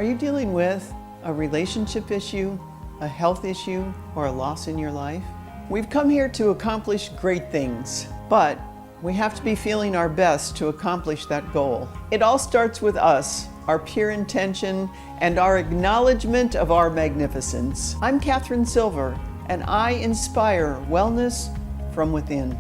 you dealing with a relationship issue, a health issue, or a loss in your life? We've come here to accomplish great things, but we have to be feeling our best to accomplish that goal. It all starts with us, our pure intention, and our acknowledgement of our magnificence. I'm Catherine Silver, and I inspire wellness from within.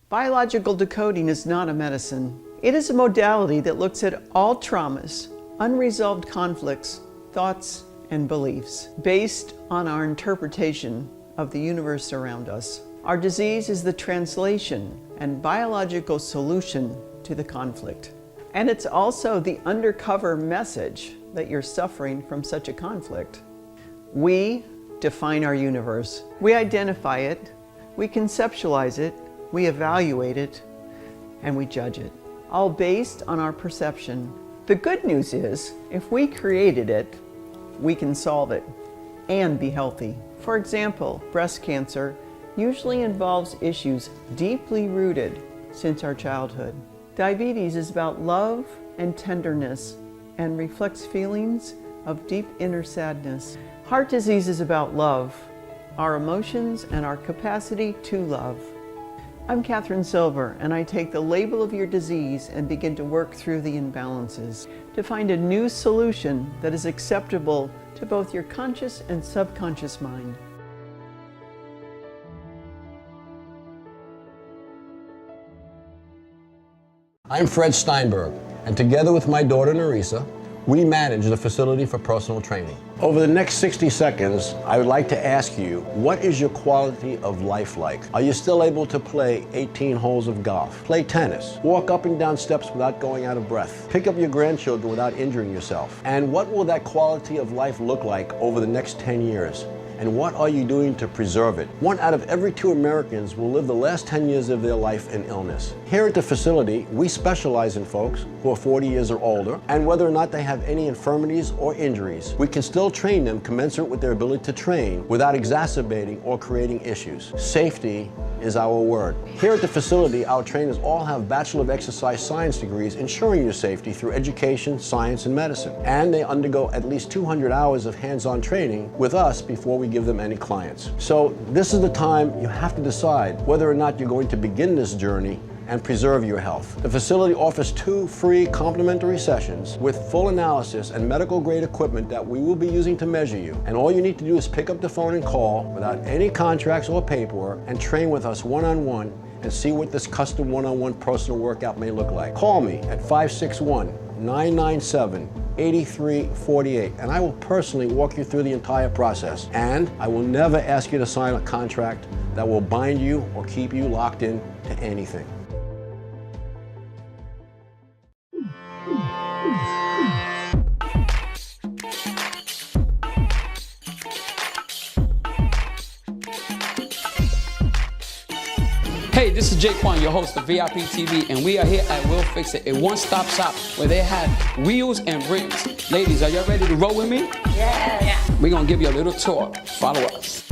Biological decoding is not a medicine. It is a modality that looks at all traumas, unresolved conflicts, thoughts, and beliefs based on our interpretation of the universe around us. Our disease is the translation and biological solution to the conflict. And it's also the undercover message that you're suffering from such a conflict. We define our universe. We identify it, we conceptualize it, we evaluate it, and we judge it, all based on our perception. The good news is, if we created it, we can solve it and be healthy. For example, breast cancer usually involves issues deeply rooted since our childhood. Diabetes is about love and tenderness and reflects feelings of deep inner sadness. Heart disease is about love, our emotions, and our capacity to love. I'm Catherine Silver, and I take the label of your disease and begin to work through the imbalances to find a new solution that is acceptable to both your conscious and subconscious mind. I'm Fred Steinberg, and together with my daughter Nerissa, we manage the facility for personal training. Over the next 60 seconds, I would like to ask you, what is your quality of life like? Are you still able to play 18 holes of golf, play tennis, walk up and down steps without going out of breath, pick up your grandchildren without injuring yourself? And what will that quality of life look like over the next 10 years? And what are you doing to preserve it? 1 out of every 2 Americans will live the last 10 years of their life in illness. Here at the facility, we specialize in folks who are 40 years or older, and whether or not they have any infirmities or injuries, we can still train them commensurate with their ability to train without exacerbating or creating issues. Safety is our word. Here at the facility, our trainers all have Bachelor of Exercise Science degrees ensuring your safety through education, science, and medicine. And they undergo at least 200 hours of hands-on training with us before we give them any clients. So this is the time you have to decide whether or not you're going to begin this journey and preserve your health. The facility offers 2 free complimentary sessions with full analysis and medical grade equipment that we will be using to measure you. And all you need to do is pick up the phone and call without any contracts or paperwork and train with us one-on-one and see what this custom one-on-one personal workout may look like. Call me at 561-997-8348 and I will personally walk you through the entire process. And I will never ask you to sign a contract that will bind you or keep you locked in to anything. Hey, this is Jake Kwan, your host of VIP TV, and we are here at Will Fix It, a one-stop shop where they have wheels and rims. Ladies, are y'all ready to roll with me? Yes. Yeah. We're gonna give you a little tour. Follow us.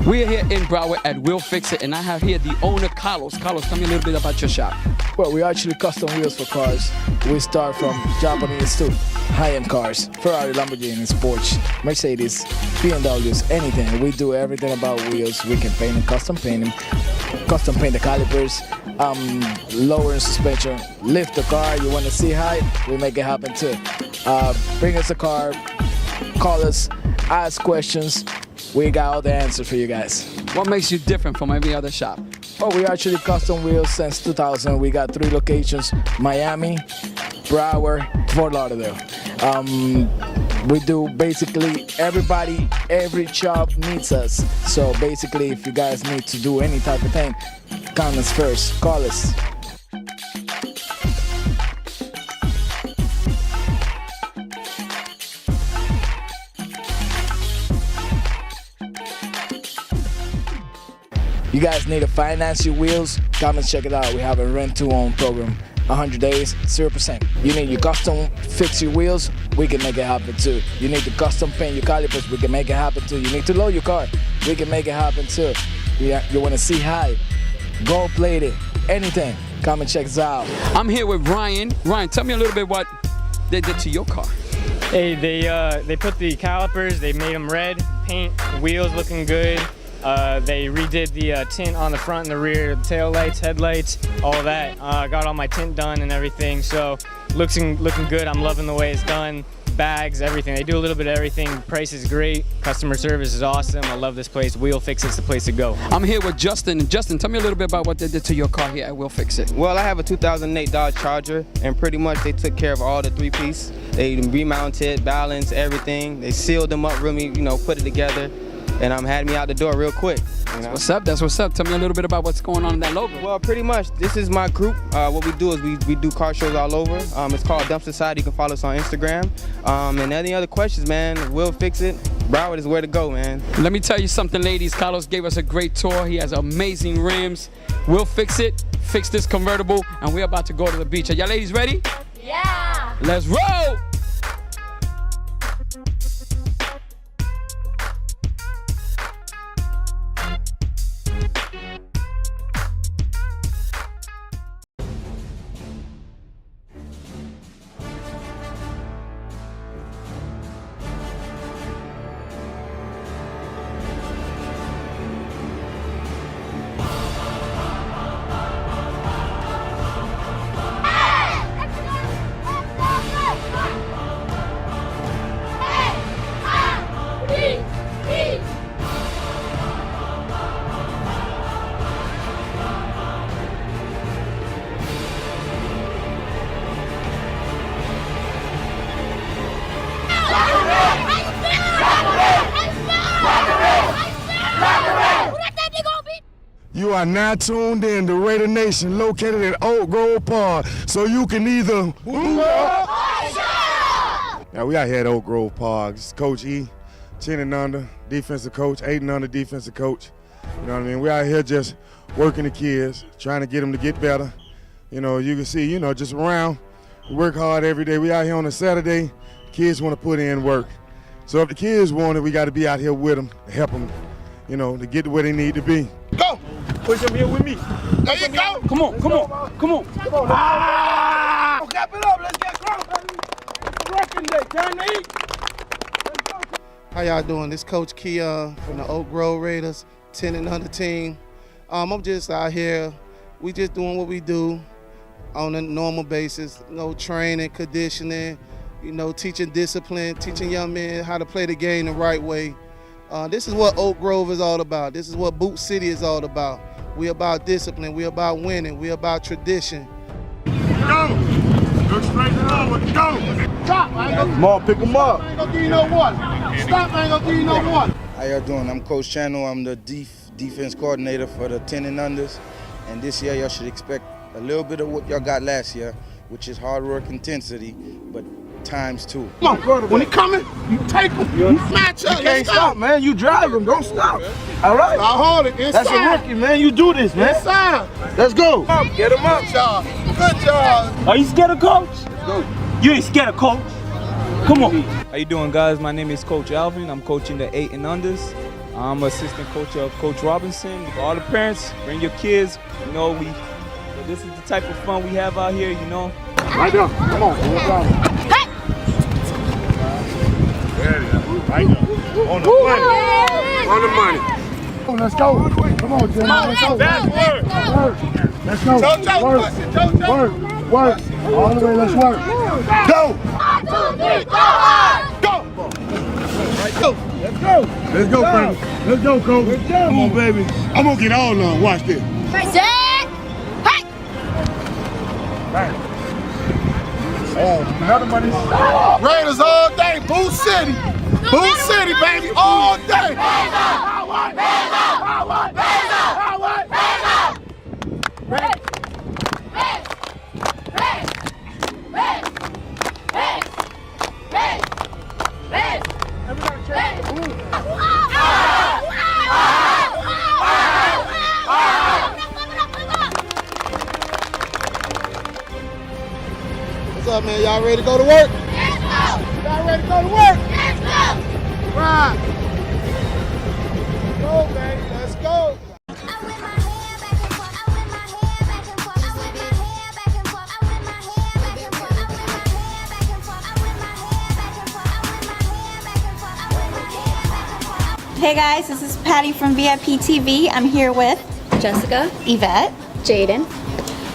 We are here in Broward at Will Fix It, and I have here the owner, Carlos. Carlos, tell me a little bit about your shop. Well, we actually custom wheels for cars. We start from Japanese to high-end cars, Ferrari, Lamborghinis, Porsche, Mercedes, BMWs, anything. We do everything about wheels. We can paint them, custom paint the calipers, lower suspension, lift the car. You want to see height? We make it happen too. Bring us a car, call us, ask questions. We got all the answers for you guys. What makes you different from every other shop? Oh, we actually custom wheels since 2000. We got 3 locations: Miami, Broward, Fort Lauderdale. We do basically every shop needs us. So basically, if you guys need to do any type of thing, come us first, call us. You guys need to finance your wheels? Come and check it out. We have a rent-to-own program. 100 days, 0%. You need your custom fix your wheels, we can make it happen too. You need to custom paint your calipers, we can make it happen too. You need to load your car, we can make it happen too. You want to see high, gold plated, anything, come and check us out. I'm here with Ryan. Ryan, tell me a little bit what they did to your car. Hey, they put the calipers, they made them red, paint, wheels looking good. They redid the tint on the front and the rear, tail lights, headlights, all that. Got all my tint done and everything, so looking good. I'm loving the way it's done. Bags, everything. They do a little bit of everything. Price is great. Customer service is awesome. I love this place. Wheel Fix It's the place to go. I'm here with Justin. And Justin, tell me a little bit about what they did to your car here at Wheel Fix It. Well, I have a 2008 Dodge Charger, and pretty much they took care of all the three-piece. They remounted, balanced, everything. They sealed them up, really, put it together, and had me out the door real quick. What's up? That's what's up. Tell me a little bit about what's going on in that logo. Well, pretty much, this is my group. What we do is we do car shows all over. It's called Dump Society. You can follow us on Instagram. And any other questions, man, we'll fix it. Broward is where to go, man. Let me tell you something, ladies. Carlos gave us a great tour. He has amazing rims. We'll fix it, fix this convertible, and we're about to go to the beach. Are y'all ladies ready? Yeah! Let's roll! You are now tuned in to Raider Nation, located at Oak Grove Park, so you can either. Now we out here at Oak Grove Park. This is Coach E, 10 and under, defensive coach, 8 and under, defensive coach. You know what I mean? We out here just working the kids, trying to get them to get better. You can see, just around, we work hard every day. We out here on a Saturday, kids want to put in work. So if the kids want it, we got to be out here with them to help them, to get to where they need to be. Go! Push him here with me. There you go! Come on, come on, come on. Come on. Ah! Cap it up, let's get crunk. It's working day, time to eat. How y'all doing? This Coach Keon from the Oak Grove Raiders, 10 and under team. I'm just out here. We just doing what we do on a normal basis. Training, conditioning, teaching discipline, teaching young men how to play the game the right way. This is what Oak Grove is all about. This is what Boot City is all about. We about discipline. We about winning. We about tradition. Go! Look straight forward. Go! Stop! I ain't gonna, come on, pick him up. I ain't gonna give you no one. Stop! I ain't gonna give you no one. How y'all doing? I'm Coach Channel. I'm the defense coordinator for the 10 and unders. And this year, y'all should expect a little bit of what y'all got last year, which is hard work, intensity, but ×2. Come on, when he coming, you take him. You match up. You can't stop, man. You drive him. Don't stop. All right? I'll hold it inside. That's a rookie, man. You do this, man. Inside. Let's go. Get him up, y'all. Good job. Are you scared of coach? Go. You ain't scared of coach. Come on. How you doing, guys? My name is Coach Alvin. I'm coaching the 8 and unders. I'm assistant coach of Coach Robinson. For all the parents, bring your kids. This is the type of fun we have out here, Right down. Come on. Right now. On the money. On the money. Let's go. Come on, Jim. Let's go. Let's go. Work. All the way. Let's work. Go. 1, 2, 3, go! Go. Let's go. Let's go, Frank. Let's go, Coach. Come on, baby. I'm gonna get all of them. Watch this. Oh, another money. Raiders all day. Boot City. Boot City, baby, all day. up, man? Y'all ready to go to work? Let's go! Y'all ready to go to work? Let's go! Right. Let's go, baby. Let's go. Hey guys, this is Patty from VIP TV. I'm here with Jessica, Yvette, Jaden.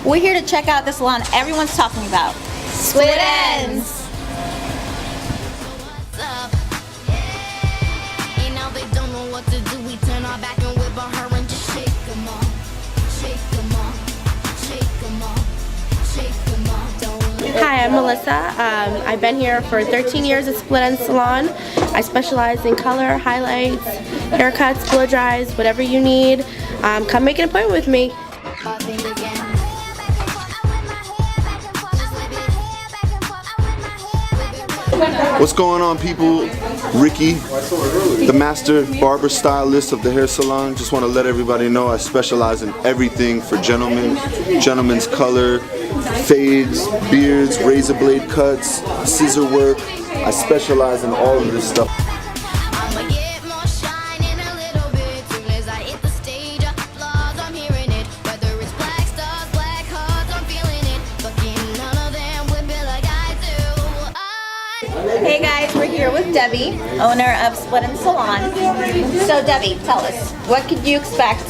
We're here to check out the salon everyone's talking about. Split Ends! Hi, I'm Melissa. I've been here for 13 years at Split Ends Salon. I specialize in color, highlights, haircuts, blow dries, whatever you need. Come make an appointment with me. What's going on, people? Ricky, the master barber stylist of the hair salon. Just want to let everybody know I specialize in everything for gentlemen, gentlemen's color, fades, beards, razor blade cuts, scissor work. I specialize in all of this stuff. Hey guys, we're here with Debbie, owner of Split Ends Salon. So Debbie, tell us, what could you expect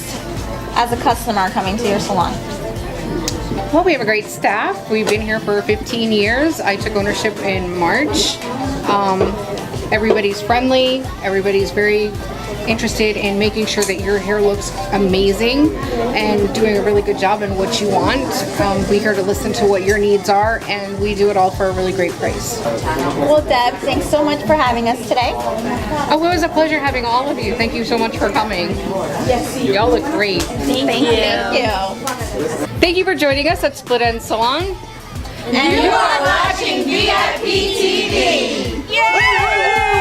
as a customer coming to your salon? Well, we have a great staff. We've been here for 15 years. I took ownership in March. Everybody's friendly. Everybody's very interested in making sure that your hair looks amazing and doing a really good job in what you want. We're here to listen to what your needs are, and we do it all for a really great price. Well, Deb, thanks so much for having us today. Oh, it was a pleasure having all of you. Thank you so much for coming. Yes. Y'all look great. Thank you. Thank you for joining us at Split Ends Salon. And you are watching VIP TV. Yay!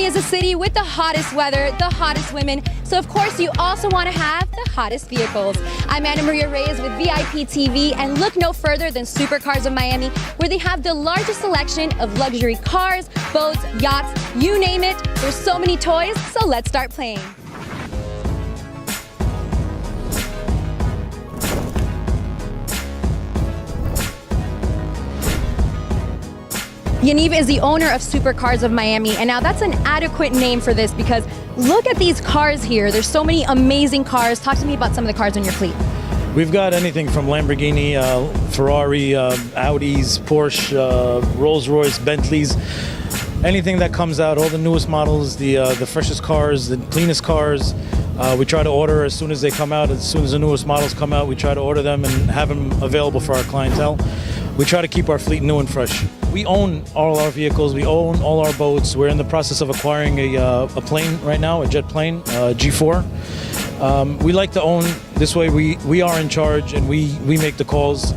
is a city with the hottest weather, the hottest women, so of course you also want to have the hottest vehicles. I'm Ana Maria Reyes with VIP TV, and look no further than Supercars of Miami, where they have the largest selection of luxury cars, boats, yachts, you name it. There's so many toys, so let's start playing. Yaniv is the owner of Supercars of Miami, and now that's an adequate name for this because look at these cars here. There's so many amazing cars. Talk to me about some of the cars on your fleet. We've got anything from Lamborghini, Ferrari, Audis, Porsche, Rolls-Royce, Bentleys, anything that comes out, all the newest models, the freshest cars, the cleanest cars. We try to order as soon as they come out. As soon as the newest models come out, we try to order them and have them available for our clientele. We try to keep our fleet new and fresh. We own all our vehicles. We own all our boats. We're in the process of acquiring a plane right now, a jet plane, G4. We like to own. This way we are in charge and we make the calls,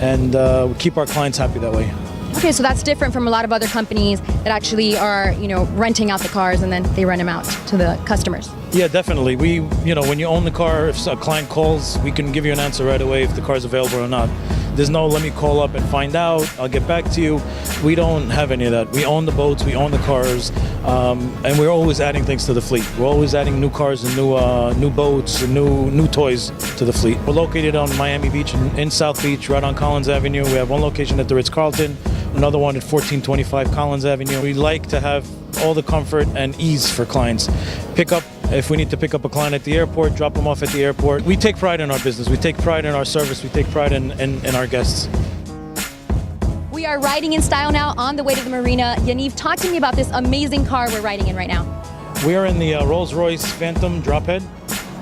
and we keep our clients happy that way. Okay, so that's different from a lot of other companies that actually are, renting out the cars and then they rent them out to the customers. Yeah, definitely. When you own the car, if a client calls, we can give you an answer right away if the car's available or not. There's no let me call up and find out, I'll get back to you. We don't have any of that. We own the boats, we own the cars, and we're always adding things to the fleet. We're always adding new cars and new boats and new toys to the fleet. We're located on Miami Beach in South Beach, right on Collins Avenue. We have one location at the Ritz-Carlton, another one at 1425 Collins Avenue. We like to have all the comfort and ease for clients. Pick up, if we need to pick up a client at the airport, drop them off at the airport. We take pride in our business. We take pride in our service. We take pride in our guests. We are riding in style now on the way to the marina. Yaniv, talk to me about this amazing car we're riding in right now. We are in the Rolls-Royce Phantom Drophead.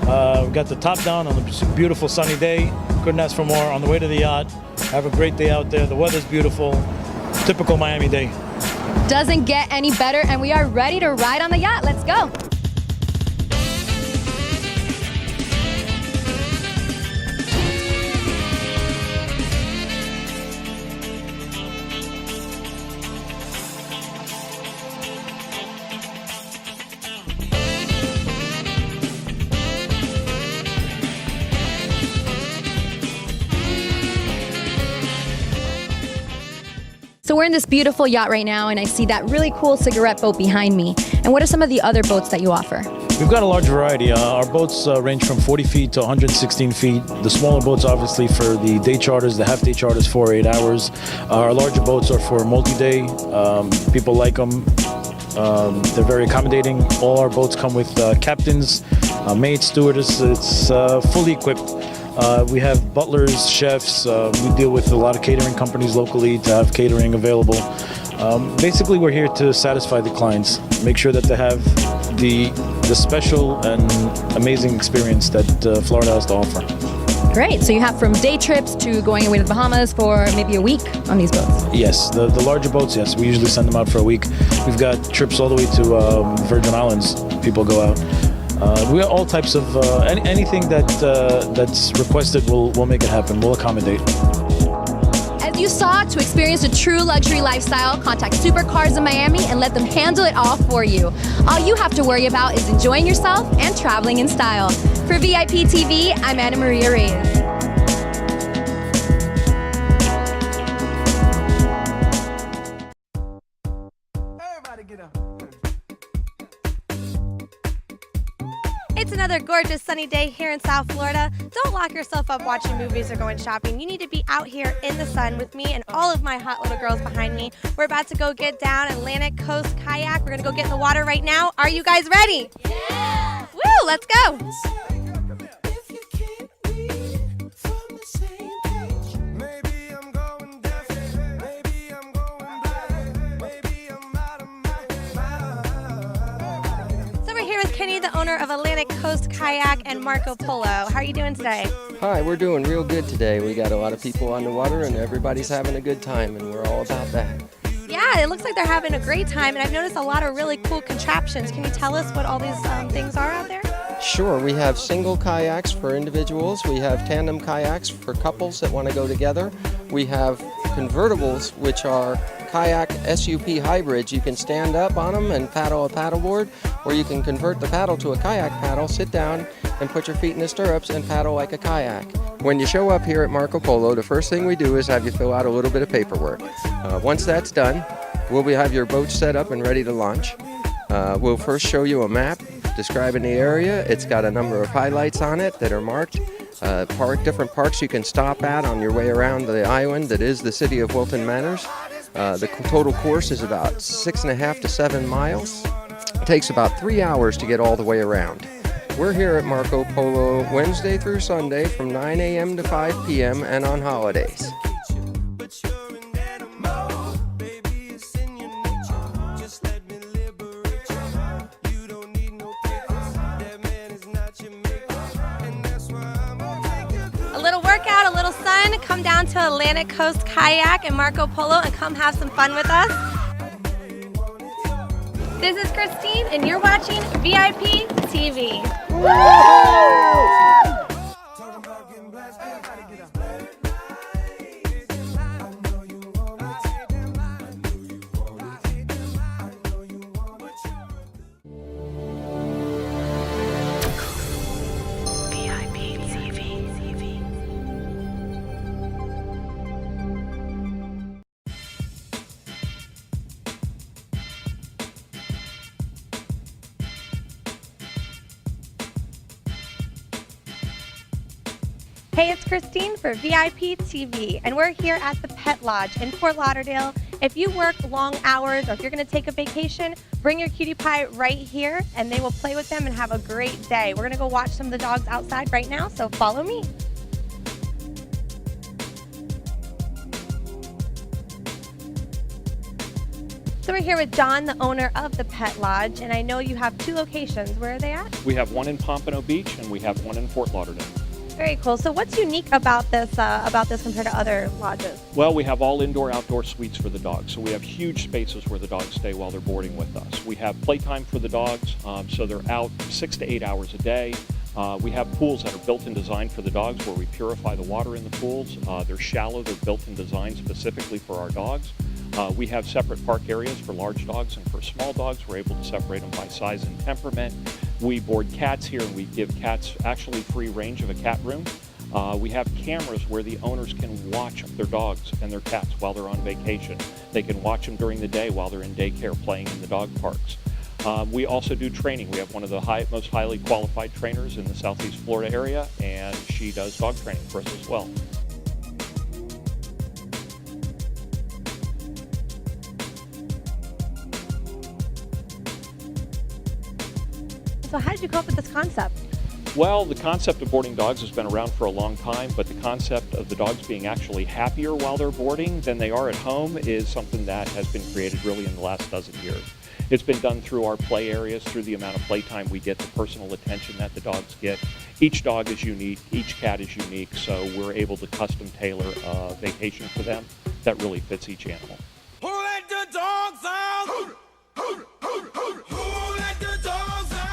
We got the top down on a beautiful sunny day. Couldn't ask for more. On the way to the yacht. Have a great day out there. The weather's beautiful. Typical Miami day. Doesn't get any better, and we are ready to ride on the yacht. Let's go. So we're in this beautiful yacht right now, and I see that really cool cigarette boat behind me. And what are some of the other boats that you offer? We've got a large variety. Our boats range from 40 feet to 116 feet. The smaller boats, obviously, for the day charters, the half-day charters, 4 or 8 hours. Our larger boats are for multi-day. People like them. They're very accommodating. All our boats come with captains, maids, stewardess. It's fully equipped. We have butlers, chefs. We deal with a lot of catering companies locally to have catering available. Basically, we're here to satisfy the clients, make sure that they have the special and amazing experience that Florida has to offer. Great. So you have from day trips to going away to the Bahamas for maybe a week on these boats? Yes, the larger boats, yes. We usually send them out for a week. We've got trips all the way to Virgin Islands. People go out. We have all types of anything that's requested. We'll make it happen. We'll accommodate. As you saw, to experience a true luxury lifestyle, contact Supercars in Miami and let them handle it all for you. All you have to worry about is enjoying yourself and traveling in style. For VIP TV, I'm Anna Maria Reyes. Everybody get up. It's another gorgeous sunny day here in South Florida. Don't lock yourself up watching movies or going shopping. You need to be out here in the sun with me and all of my hot little girls behind me. We're about to go get down Atlantic Coast Kayak. We're gonna go get in the water right now. Are you guys ready? Yeah! Woo, let's go! Kenny, the owner of Atlantic Coast Kayak and Marco Polo. How are you doing today? Hi, we're doing real good today. We got a lot of people on the water and everybody's having a good time, and we're all about that. Yeah, it looks like they're having a great time, and I've noticed a lot of really cool contraptions. Can you tell us what all these things are out there? Sure, we have single kayaks for individuals. We have tandem kayaks for couples that want to go together. We have convertibles, which are kayak SUP hybrids. You can stand up on them and paddle a paddleboard, or you can convert the paddle to a kayak paddle, sit down and put your feet in the stirrups and paddle like a kayak. When you show up here at Marco Polo, the first thing we do is have you fill out a little bit of paperwork. Once that's done, we'll have your boat set up and ready to launch. We'll first show you a map describing the area. It's got a number of highlights on it that are marked. Different parks you can stop at on your way around the island that is the city of Wilton Manors. The total course is about 6.5 to 7 miles. It takes about 3 hours to get all the way around. We're here at Marco Polo Wednesday through Sunday from 9 a.m. to 5 p.m. and on holidays. Workout, a little sun, come down to Atlantic Coast Kayak and Marco Polo and come have some fun with us. This is Christine and you're watching VIP TV. Hey, it's Christine for VIP TV, and we're here at the Pet Lodge in Fort Lauderdale. If you work long hours or if you're going to take a vacation, bring your cutie pie right here, and they will play with them and have a great day. We're going to go watch some of the dogs outside right now, so follow me. So we're here with John, the owner of the Pet Lodge, and I know you have 2 locations. Where are they at? We have one in Pompano Beach and we have one in Fort Lauderdale. Very cool. So what's unique about this compared to other lodges? Well, we have all indoor-outdoor suites for the dogs. So we have huge spaces where the dogs stay while they're boarding with us. We have playtime for the dogs, so they're out 6 to 8 hours a day. We have pools that are built and designed for the dogs where we purify the water in the pools. They're shallow, they're built and designed specifically for our dogs. We have separate park areas for large dogs and for small dogs. We're able to separate them by size and temperament. We board cats here and we give cats actually free range of a cat room. We have cameras where the owners can watch their dogs and their cats while they're on vacation. They can watch them during the day while they're in daycare playing in the dog parks. We also do training. We have one of the most highly qualified trainers in the Southeast Florida area, and she does dog training for us as well. So how did you come up with this concept? Well, the concept of boarding dogs has been around for a long time, but the concept of the dogs being actually happier while they're boarding than they are at home is something that has been created really in the last dozen years. It's been done through our play areas, through the amount of playtime we get, the personal attention that the dogs get. Each dog is unique, each cat is unique, so we're able to custom tailor a vacation for them that really fits each animal. Who let the dogs out? Who let the dogs out?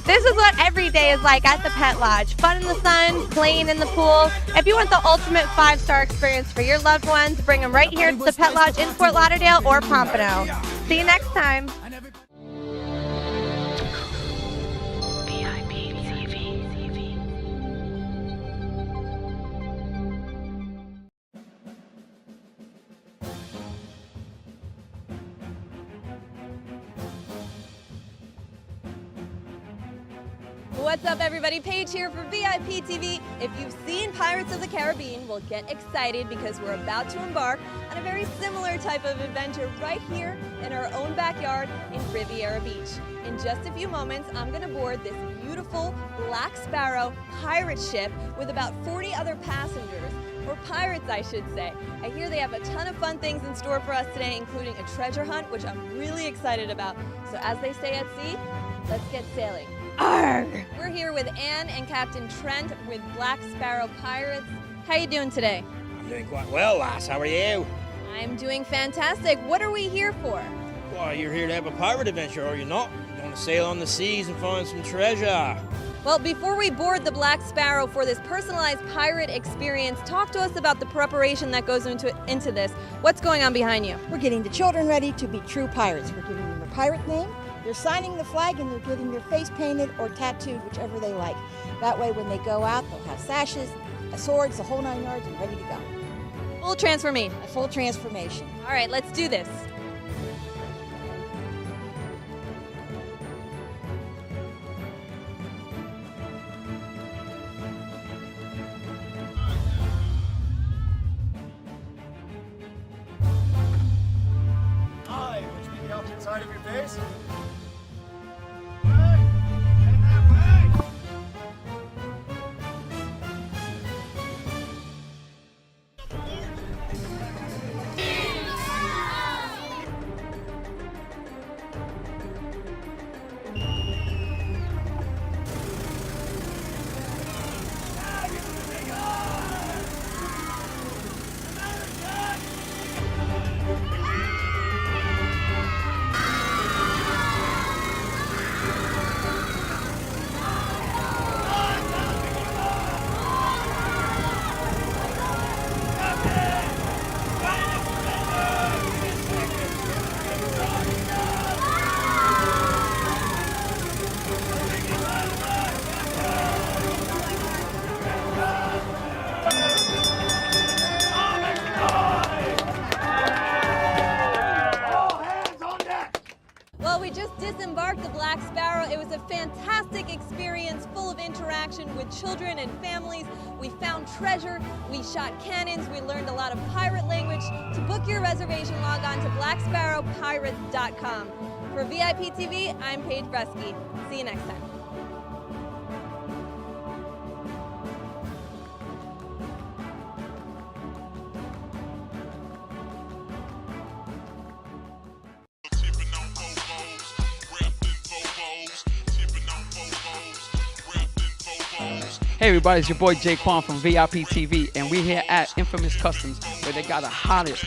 This is what every day is like at the Pet Lodge. Fun in the sun, playing in the pool. If you want the ultimate 5-star experience for your loved ones, bring them right here to the Pet Lodge in Fort Lauderdale or Pompano. See you next time. What's up, everybody? Paige here for VIP TV. If you've seen Pirates of the Caribbean, well, get excited because we're about to embark on a very similar type of adventure right here in our own backyard in Riviera Beach. In just a few moments, I'm going to board this beautiful Black Sparrow pirate ship with about 40 other passengers, or pirates, I should say. I hear they have a ton of fun things in store for us today, including a treasure hunt, which I'm really excited about. So as they say at sea, let's get sailing. Arrgh! We're here with Anne and Captain Trent with Black Sparrow Pirates. How you doing today? I'm doing quite well, lass. How are you? I'm doing fantastic. What are we here for? Well, you're here to have a pirate adventure, are you not? You're going to sail on the seas and find some treasure. Well, before we board the Black Sparrow for this personalized pirate experience, talk to us about the preparation that goes into this. What's going on behind you? We're getting the children ready to be true pirates. We're giving them a pirate name. They're signing the flag and they're getting their face painted or tattooed, whichever they like. That way when they go out, they'll have sashes, swords, the whole 9 yards, and ready to go. Full transformation. A full transformation. All right, let's do this. Hi, would you be the opposite side of your face? Well, we just disembarked the Black Sparrow. It was a fantastic experience full of interaction with children and families. We found treasure, we shot cannons, we learned a lot of pirate language. To book your reservation, log on to blacksparrowpirates.com. For VIP TV, I'm Paige Bresky. See you next time. Hey everybody, it's your boy Jay Quan from VIP TV, and we're here at Infamous Customs, where they got the hottest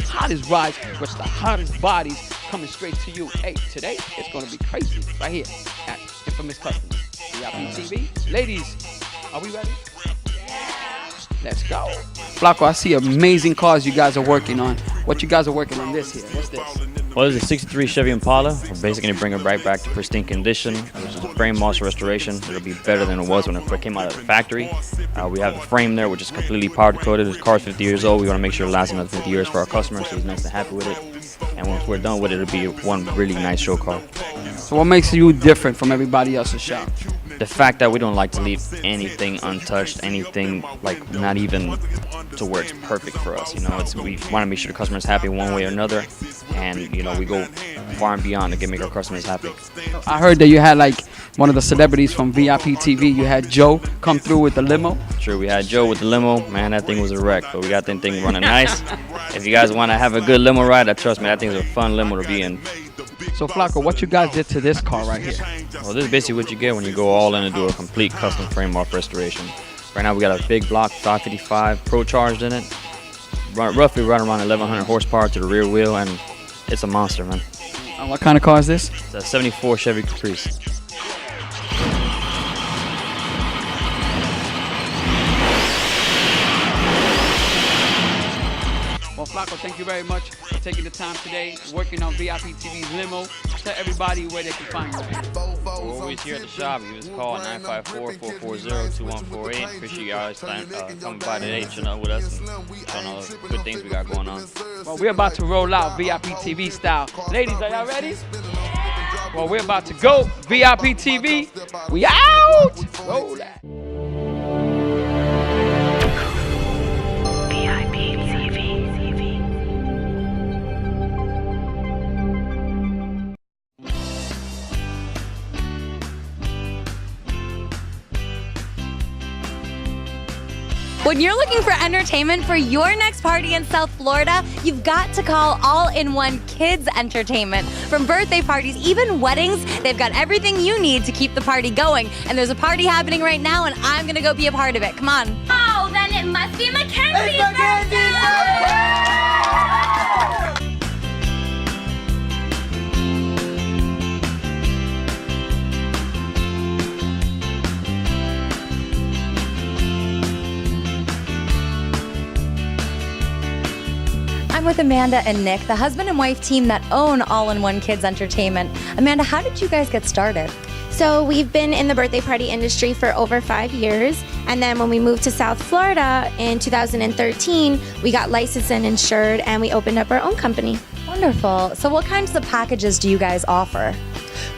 rides with the hottest bodies coming straight to you. Hey, today it's gonna be crazy right here at Infamous Customs, VIP TV. Ladies, are we ready? Yeah. Let's go. Flacco, I see amazing cars you guys are working on. What you guys are working on this here? What's this? Well, this is a 63 Chevy Impala. We're basically going to bring it right back to pristine condition, which is a frame moss restoration. It'll be better than it was when it first came out of the factory. We have the frame there, which is completely powder coated. This car's 50 years old. We want to make sure it lasts another 50 years for our customers, so he's nice and happy with it. And once we're done with it, it'll be one really nice show car. So what makes you different from everybody else's shop? The fact that we don't like to leave anything untouched, anything like not even to where it's perfect for us. You know, we want to make sure the customer's happy one way or another, and you know we go far and beyond to make our customers happy. I heard that you had like one of the celebrities from VIP TV. You had Joe come through with the limo. Sure, we had Joe with the limo. Man, that thing was a wreck, but we got that thing running nice. If you guys want to have a good limo ride, trust me, that thing's a fun limo to be in. So Flacco, what you guys did to this car right here? Well, this is basically what you get when you go all in and do a complete custom frame off restoration. Right now we got a big block 555 Pro charged in it, roughly running around 1100 horsepower to the rear wheel, and it's a monster, man. And what kind of car is this? It's a 74 Chevy Caprice. Well, Flacco, thank you very much for taking the time today, working on VIP TV's limo. Tell everybody where they can find you. We're always here at the shop. You just call 954-440-2148. Appreciate you guys coming by today, chilling out with us, and showing all the good things we got going on. Well, we're about to roll out VIP TV style. Ladies, are y'all ready? Yeah. Well, we're about to go. VIP TV, we out! Roll that. When you're looking for entertainment for your next party in South Florida, you've got to call All-in-One Kids Entertainment. From birthday parties, even weddings, they've got everything you need to keep the party going. And there's a party happening right now, and I'm gonna go be a part of it. Come on. Oh, then it must be Mackenzie's birthday! I'm with Amanda and Nick, the husband and wife team that own All-in-One Kids Entertainment. Amanda, how did you guys get started? So we've been in the birthday party industry for over 5 years, and then when we moved to South Florida in 2013, we got licensed and insured, and we opened up our own company. Wonderful. So what kinds of packages do you guys offer?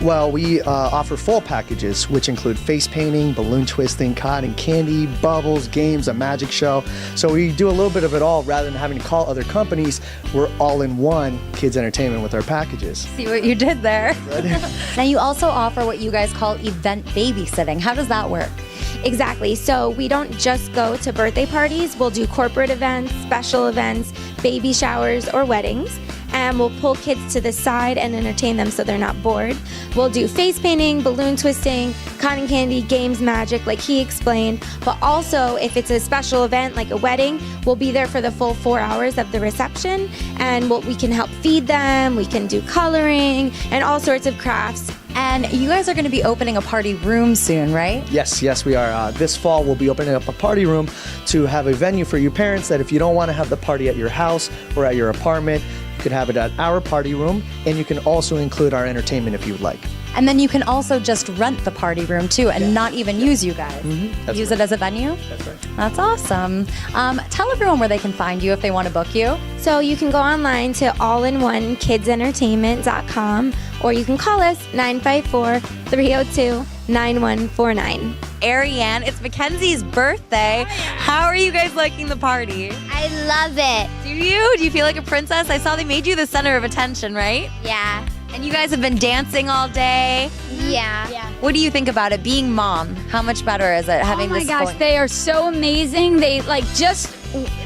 Well, we offer full packages, which include face painting, balloon twisting, cotton candy, bubbles, games, a magic show. So we do a little bit of it all rather than having to call other companies. We're all in one kids entertainment with our packages. See what you did there. Now you also offer what you guys call event babysitting. How does that work? Exactly. So we don't just go to birthday parties. We'll do corporate events, special events, baby showers, or weddings. And we'll pull kids to the side and entertain them so they're not bored. We'll do face painting, balloon twisting, cotton candy, games, magic, like he explained. But also, if it's a special event like a wedding, we'll be there for the full 4 hours of the reception. And we can help feed them, we can do coloring, and all sorts of crafts. And you guys are going to be opening a party room soon, right? Yes, we are. This fall, we'll be opening up a party room to have a venue for you parents that if you don't want to have the party at your house or at your apartment, you could have it at our party room, and you can also include our entertainment if you would like. And then you can also just rent the party room too and not even use you guys. Use it as a venue? That's right. That's awesome. Tell everyone where they can find you if they want to book you. So you can go online to allinonekidsentertainment.com, or you can call us 954-302-9149. Ariane, it's Mackenzie's birthday. How are you guys liking the party? I love it. Do you? Do you feel like a princess? I saw they made you the center of attention, right? Yeah. And you guys have been dancing all day? Yeah. What do you think about it? Being mom, how much better is it having this Oh my gosh, going? they are so amazing. They just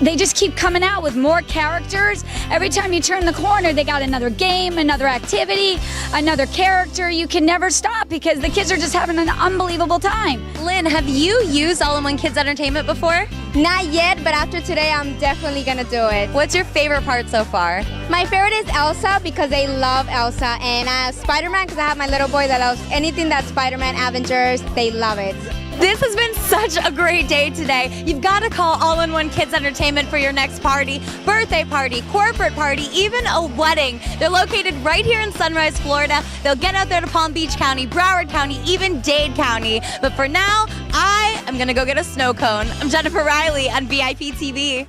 they just keep coming out with more characters. Every time you turn the corner, they got another game, another activity, another character. You can never stop because the kids are just having an unbelievable time. Lynn, have you used All-in-One Kids Entertainment before? Not yet, but after today, I'm definitely gonna do it. What's your favorite part so far? My favorite is Elsa because they love Elsa, and Spider-Man because I have my little boy that loves anything that's Spider-Man, Avengers, they love it. This has been such a great day today. You've got to call All-in-One Kids Entertainment for your next party, birthday party, corporate party, even a wedding. They're located right here in Sunrise, Florida. They'll get out there to Palm Beach County, Broward County, even Dade County. But for now, I am going to go get a snow cone. I'm Jennifer Riley on VIP TV.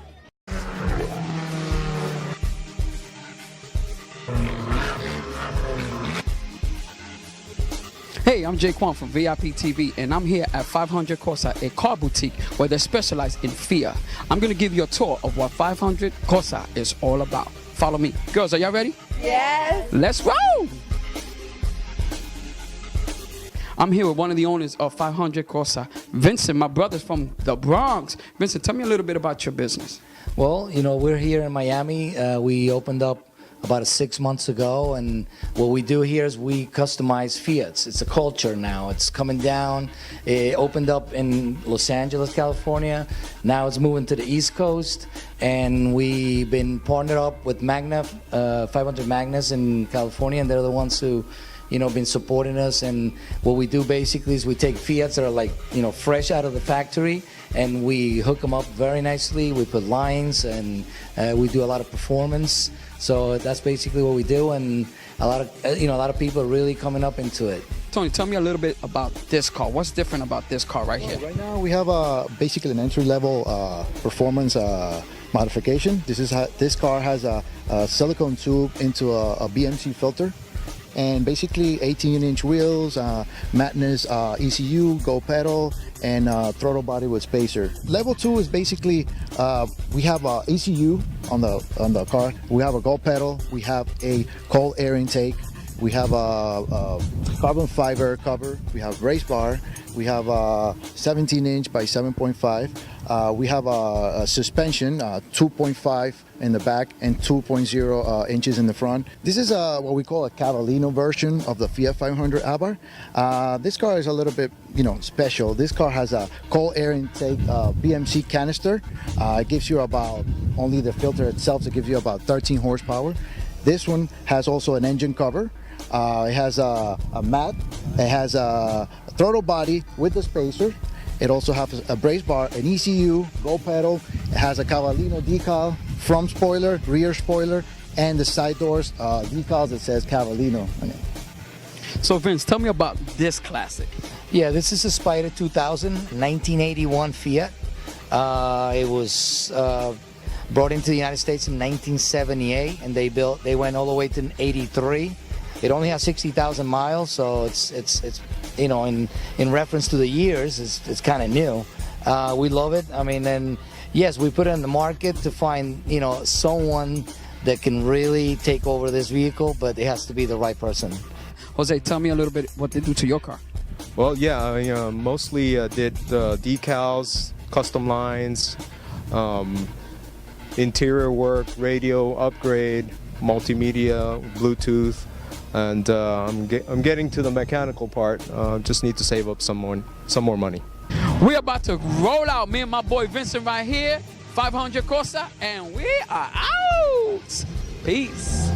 Hey, I'm Jay Kwan from VIP TV, and I'm here at 500 Corsa, a car boutique where they specialize in Fiat. I'm going to give you a tour of what 500 Corsa is all about. Follow me. Girls, are y'all ready? Yes. Let's roll! I'm here with one of the owners of 500 Corsa, Vincent. My brother's from the Bronx. Vincent, tell me a little bit about your business. Well, you know, we're here in Miami. We opened up about 6 months ago, and what we do here is we customize Fiats. It's a culture now. It's coming down. It opened up in Los Angeles, California. Now it's moving to the East Coast, and we've been partnered up with Magna, 500 Magnas in California, and they're the ones who, you know, been supporting us. And what we do basically is we take Fiats that are like, you know, fresh out of the factory, and we hook them up very nicely. We put lines, and we do a lot of performance. So that's basically what we do, and a lot of people are really coming up into it. Tony, tell me a little bit about this car. What's different about this car right here? Right now we have basically an entry-level performance modification. This car has a silicone tube into a BMC filter, and basically 18-inch wheels, Madness ECU, gold pedal, and throttle body with spacer. Level 2 is basically we have a ECU on the car. We have a gold pedal. We have a cold air intake. We have a carbon fiber cover. We have race bar. We have a 17-inch by 7.5. We have a suspension, 2.5 in the back and 2.0 inches in the front. This is what we call a Cavallino version of the Fiat 500 Abarth. This car is a little bit, you know, special. This car has a cold air intake BMC canister. It gives you about, only the filter itself, it gives you about 13 horsepower. This one has also an engine cover. It has a mat. It has a throttle body with the spacer. It also has a brace bar, an ECU, gold pedal. It has a Cavallino decal, front spoiler, rear spoiler, and the side doors decals that says Cavallino on it. So Vince, tell me about this classic. Yeah, this is a Spider 2000, 1981 Fiat. It was brought into the United States in 1978, and they went all the way to 83. It only has 60,000 miles, so it's you know, in reference to the years, it's kind of new. We love it. I mean, and yes, we put it in the market to find, you know, someone that can really take over this vehicle, but it has to be the right person. Jose, tell me a little bit what they do to your car. Well, yeah, I mostly did the decals, custom lines, interior work, radio upgrade, multimedia, Bluetooth, and I'm getting to the mechanical part. Just need to save up some more money. We're about to roll out, me and my boy Vincent right here, 500 Corsa, and we are out. Peace.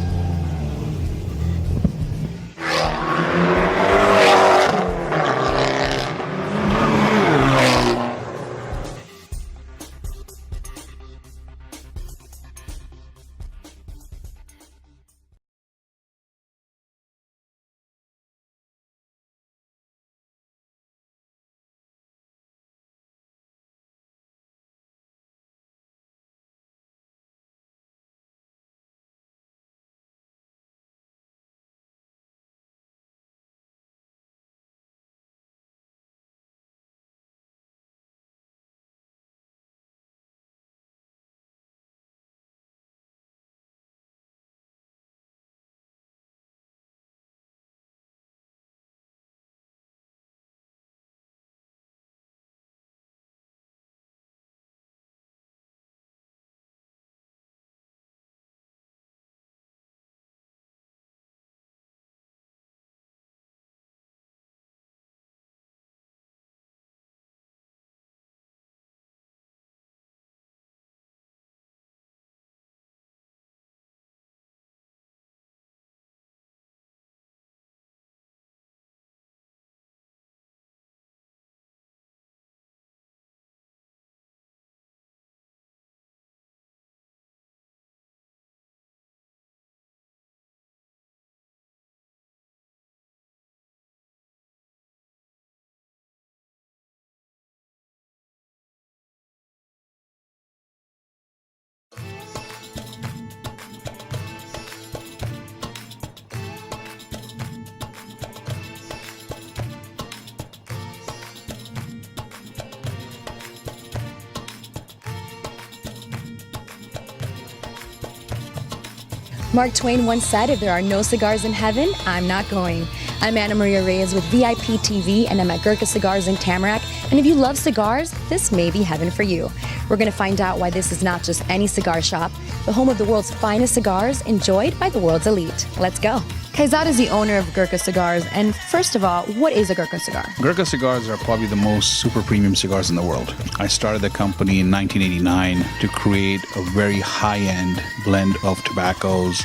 Mark Twain once said, if there are no cigars in heaven, I'm not going. I'm Anna Maria Reyes with VIP TV, and I'm at Gurkha Cigars in Tamarack. And if you love cigars, this may be heaven for you. We're going to find out why this is not just any cigar shop, the home of the world's finest cigars enjoyed by the world's elite. Let's go. Kaizad is the owner of Gurkha Cigars, and first of all, what is a Gurkha cigar? Gurkha cigars are probably the most super premium cigars in the world. I started the company in 1989 to create a very high-end blend of tobaccos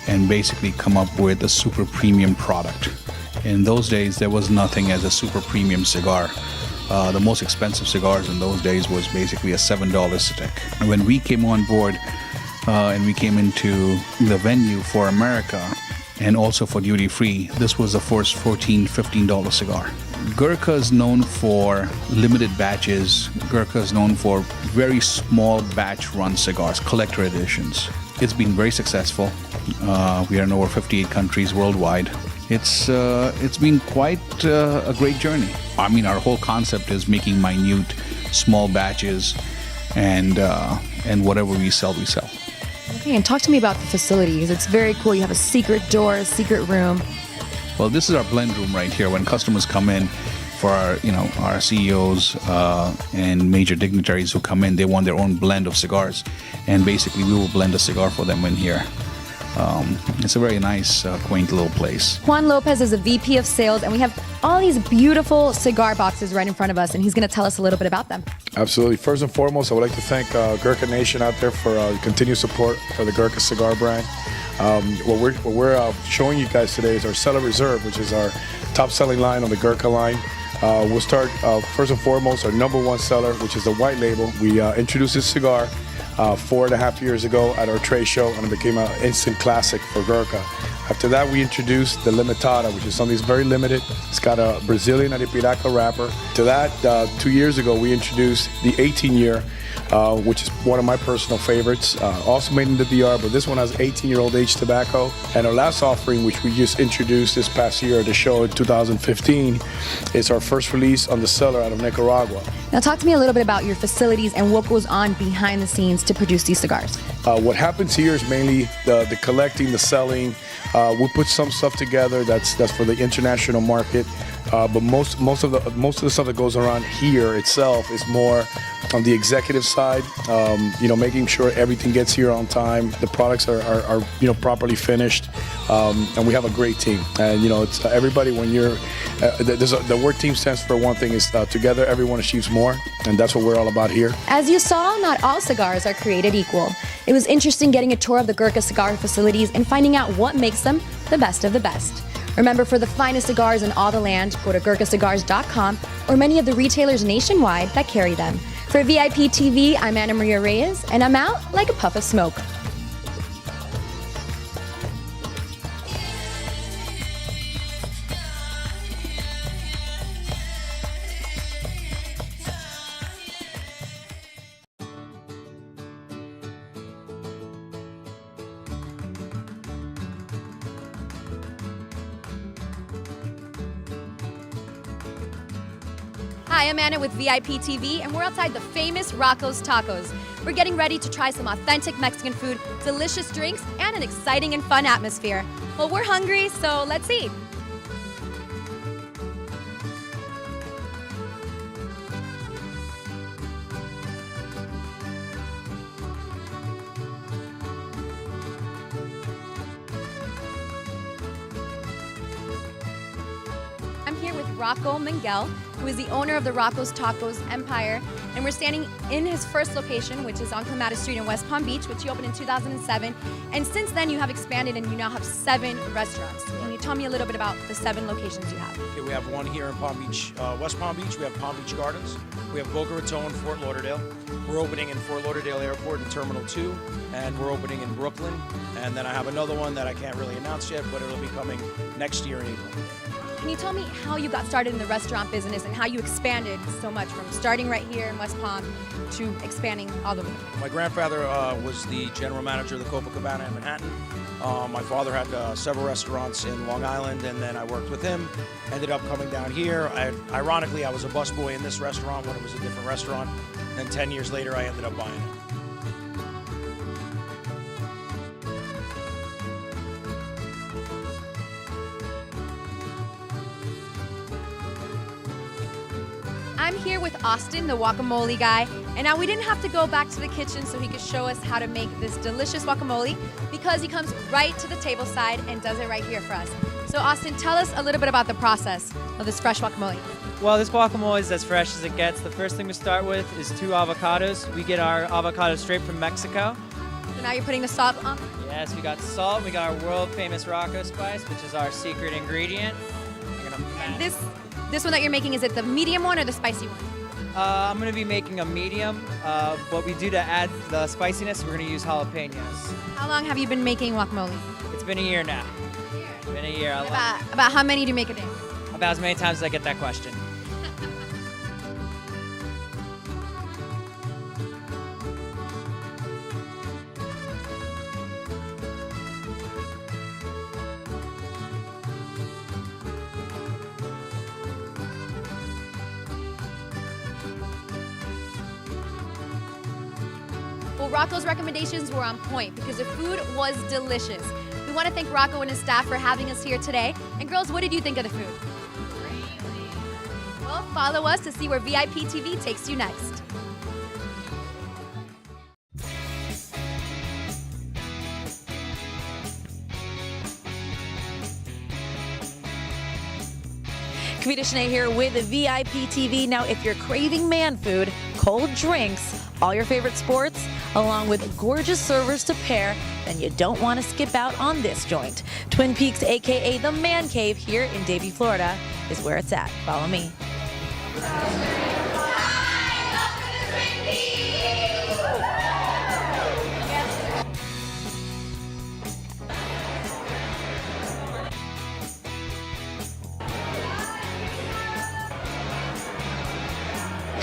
and basically come up with a super premium product. In those days, there was nothing as a super premium cigar. The most expensive cigars in those days was basically a $7 stick. And when we came on board and we came into the venue for America, and also for duty free, this was the first $14, $15 cigar. Gurkha is known for limited batches. Gurkha is known for very small batch run cigars, collector editions. It's been very successful. We are in over 58 countries worldwide. It's been quite a great journey. I mean, our whole concept is making minute, small batches, and whatever we sell, we sell. Okay, and talk to me about the facilities. It's very cool. You have a secret door, a secret room. Well, this is our blend room right here. When customers come in for our CEOs and major dignitaries who come in, they want their own blend of cigars, and basically we will blend a cigar for them in here. It's a very nice, quaint little place. Juan Lopez is a VP of sales, and we have all these beautiful cigar boxes right in front of us, and he's going to tell us a little bit about them. Absolutely. First and foremost, I would like to thank Gurkha Nation out there for continued support for the Gurkha cigar brand. What we're showing you guys today is our Cellar Reserve, which is our top-selling line on the Gurkha line. We'll start first and foremost our #1 seller, which is the white label. We introduced this cigar 4.5 years ago at our trade show, and it became an instant classic for Gurkha. After that, we introduced the Limitada, which is something that's very limited. It's got a Brazilian Aripiraca wrapper. To that, 2 years ago, we introduced the 18-year, which is one of my personal favorites. Also made in the DR, but this one has 18-year-old aged tobacco. And our last offering, which we just introduced this past year at the show in 2015, is our first release on the cellar out of Nicaragua. Now talk to me a little bit about your facilities and what goes on behind the scenes to produce these cigars. What happens here is mainly the collecting, the selling. We put some stuff together that's for the international market, but most of the stuff that goes around here itself is more on the executive side. Making sure everything gets here on time, the products are properly finished, and we have a great team. And it's everybody. When you're the word team stands for one thing, is together everyone achieves more, and that's what we're all about here. As you saw, not all cigars are created equal. It was interesting getting a tour of the Gurkha cigar facilities and finding out what makes them the best of the best. Remember, for the finest cigars in all the land, go to GurkhaCigars.com or many of the retailers nationwide that carry them. For VIP TV, I'm Anna Maria Reyes, and I'm out like a puff of smoke. Hi, I'm Anna with VIP TV, and we're outside the famous Rocco's Tacos. We're getting ready to try some authentic Mexican food, delicious drinks, and an exciting and fun atmosphere. Well, we're hungry, so let's eat. I'm here with Rocco Miguel, who is the owner of the Rocco's Tacos Empire, and we're standing in his first location, which is on Clematis Street in West Palm Beach, which he opened in 2007. And since then, you have expanded and you now have 7 restaurants. Can you tell me a little bit about the 7 locations you have? Okay, we have one here in Palm Beach, West Palm Beach. We have Palm Beach Gardens. We have Boca Raton, Fort Lauderdale. We're opening in Fort Lauderdale Airport in Terminal 2, and we're opening in Brooklyn. And then I have another one that I can't really announce yet, but it'll be coming next year in April. Can you tell me how you got started in the restaurant business and how you expanded so much from starting right here in West Palm to expanding all over? My grandfather was the general manager of the Copacabana in Manhattan. My father had several restaurants in Long Island, and then I worked with him. Ended up coming down here. Ironically, I was a busboy in this restaurant when it was a different restaurant, and 10 years later I ended up buying it. I'm here with Austin, the guacamole guy, and now we didn't have to go back to the kitchen so he could show us how to make this delicious guacamole because he comes right to the table side and does it right here for us. So Austin, tell us a little bit about the process of this fresh guacamole. Well, this guacamole is as fresh as it gets. The first thing we start with is 2 avocados. We get our avocados straight from Mexico. So now you're putting the salt on? Yes, we got salt. We got our world famous Rocco spice, which is our secret ingredient. And this one that you're making, is it the medium one or the spicy one? I'm going to be making a medium. What we do to add the spiciness, we're going to use jalapenos. How long have you been making guacamole? It's been a year now. It's been a year. About how many do you make a day? About as many times as I get that question. Well, Rocco's recommendations were on point because the food was delicious. We want to thank Rocco and his staff for having us here today. And girls, what did you think of the food? Well, follow us to see where VIP TV takes you next. Kavita Shanae here with VIP TV. Now, if you're craving man food, cold drinks, all your favorite sports, along with gorgeous servers to pair, then you don't want to skip out on this joint. Twin Peaks, aka the Man Cave here in Davie, Florida, is where it's at. Follow me.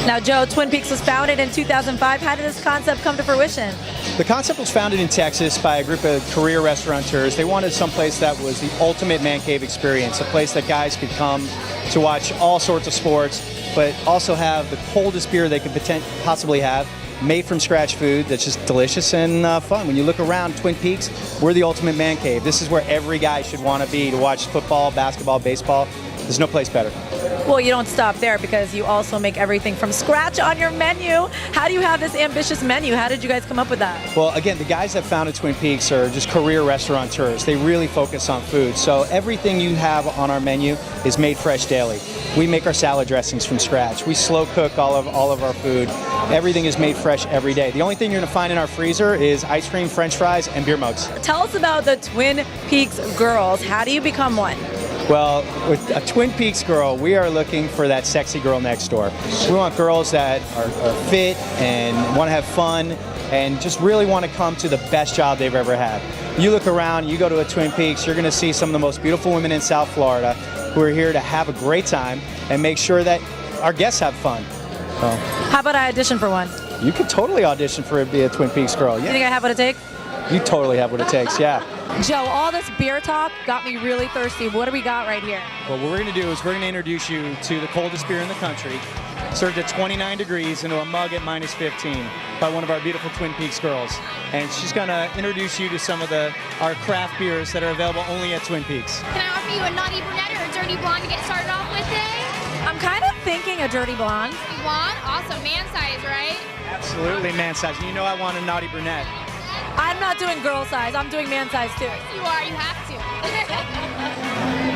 Now, Joe, Twin Peaks was founded in 2005. How did this concept come to fruition? The concept was founded in Texas by a group of career restaurateurs. They wanted someplace that was the ultimate man cave experience, a place that guys could come to watch all sorts of sports, but also have the coldest beer they could possibly have, made from scratch food that's just delicious and fun. When you look around Twin Peaks, we're the ultimate man cave. This is where every guy should want to be to watch football, basketball, baseball. There's no place better. Well, you don't stop there because you also make everything from scratch on your menu. How do you have this ambitious menu? How did you guys come up with that? Well, again, the guys that founded Twin Peaks are just career restaurateurs. They really focus on food. So everything you have on our menu is made fresh daily. We make our salad dressings from scratch. We slow cook all of our food. Everything is made fresh every day. The only thing you're going to find in our freezer is ice cream, French fries, and beer mugs. Tell us about the Twin Peaks girls. How do you become one? Well, with a Twin Peaks girl, we are looking for that sexy girl next door. We want girls that are fit and want to have fun and just really want to come to the best job they've ever had. You look around, you go to a Twin Peaks, you're going to see some of the most beautiful women in South Florida who are here to have a great time and make sure that our guests have fun. So, how about I audition for one? You could totally audition for be a Twin Peaks girl. Yeah. You think I have what it takes? You totally have what it takes, yeah. Joe, all this beer talk got me really thirsty. What do we got right here? Well, what we're going to do is we're going to introduce you to the coldest beer in the country, served at 29 degrees into a mug at minus 15 by one of our beautiful Twin Peaks girls. And she's going to introduce you to some of our craft beers that are available only at Twin Peaks. Can I offer you a naughty brunette or a dirty blonde to get started off with today? I'm kind of thinking a dirty blonde. Blonde? Awesome. Man size, right? Absolutely man size. And you know I want a naughty brunette. I'm not doing girl size. I'm doing man size too. You are. You have to.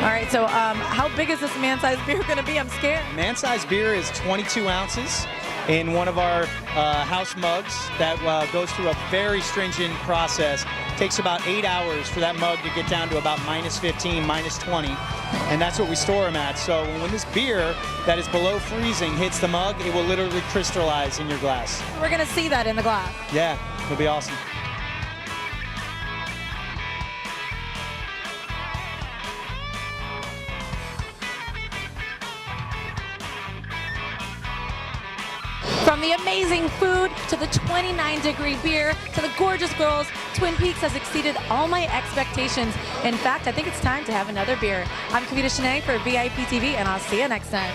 All right. So how big is this man size beer going to be? I'm scared. Man size beer is 22 ounces in one of our house mugs that goes through a very stringent process. It takes about 8 hours for that mug to get down to about minus 15, minus 20. And that's what we store them at. So when this beer that is below freezing hits the mug, it will literally crystallize in your glass. We're going to see that in the glass. Yeah, it'll be awesome. From the amazing food to the 29-degree beer to the gorgeous girls, Twin Peaks has exceeded all my expectations. In fact, I think it's time to have another beer. I'm Kavita Shanae for VIP TV, and I'll see you next time.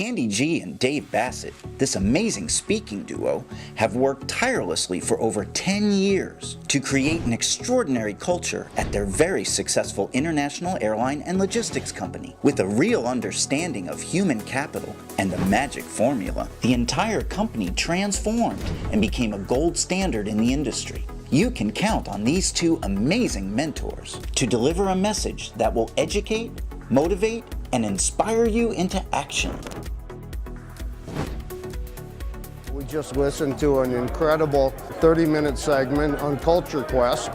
Candy G and Dave Bassett, this amazing speaking duo, have worked tirelessly for over 10 years to create an extraordinary culture at their very successful international airline and logistics company. With a real understanding of human capital and the magic formula, the entire company transformed and became a gold standard in the industry. You can count on these two amazing mentors to deliver a message that will educate, motivate, and inspire you into action. We just listened to an incredible 30-minute segment on Culture Quest,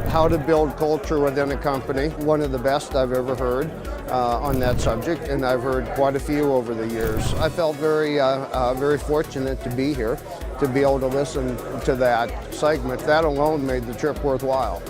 how to build culture within a company. One of the best I've ever heard on that subject, and I've heard quite a few over the years. I felt very fortunate to be here, to be able to listen to that segment. That alone made the trip worthwhile.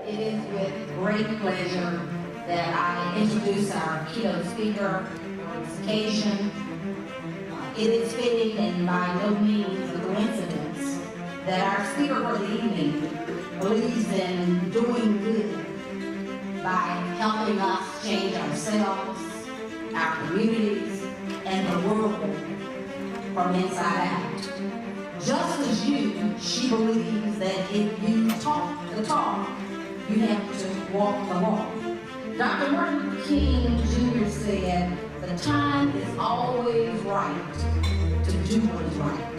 It is with great pleasure that I introduce our keynote speaker on this occasion. It is fitting and by no means a coincidence that our speaker for the evening believes in doing good by helping us change ourselves, our communities, and the world from inside out. Just as she believes that if you talk the talk, you have to walk the walk. Dr. Martin Luther King Jr. said, the time is always right to do what is right.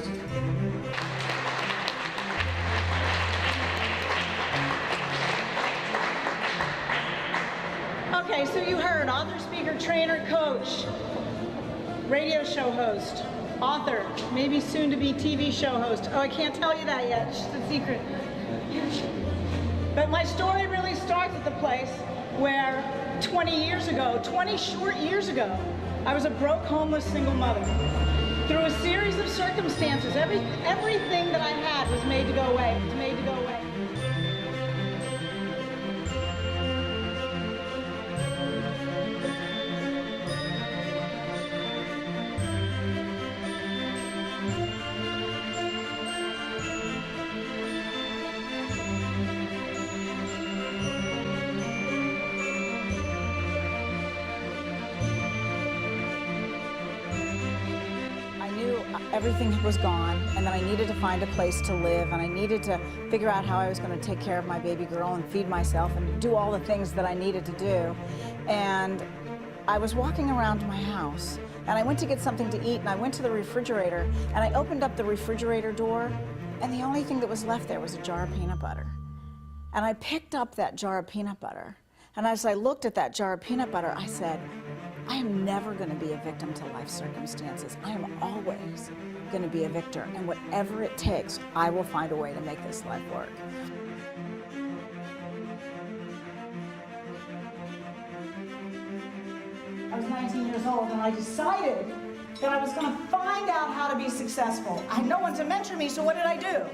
Okay, so you heard author, speaker, trainer, coach, radio show host, author, maybe soon to be TV show host. Oh, I can't tell you that yet, it's just a secret. But my story really starts at the place where 20 short years ago, I was a broke, homeless, single mother. Through a series of circumstances, everything that I had was made to go away. It was made to go away. Everything was gone, and then I needed to find a place to live, and I needed to figure out how I was going to take care of my baby girl and feed myself and do all the things that I needed to do. And I was walking around my house, and I went to get something to eat, and I went to the refrigerator, and I opened up the refrigerator door, and the only thing that was left there was a jar of peanut butter. And I picked up that jar of peanut butter, and as I looked at that jar of peanut butter, I said, I am never going to be a victim to life circumstances. I am always going to be a victor, and whatever it takes, I will find a way to make this life work. I was 19 years old, and I decided that I was going to find out how to be successful. I had no one to mentor me, so what did I do?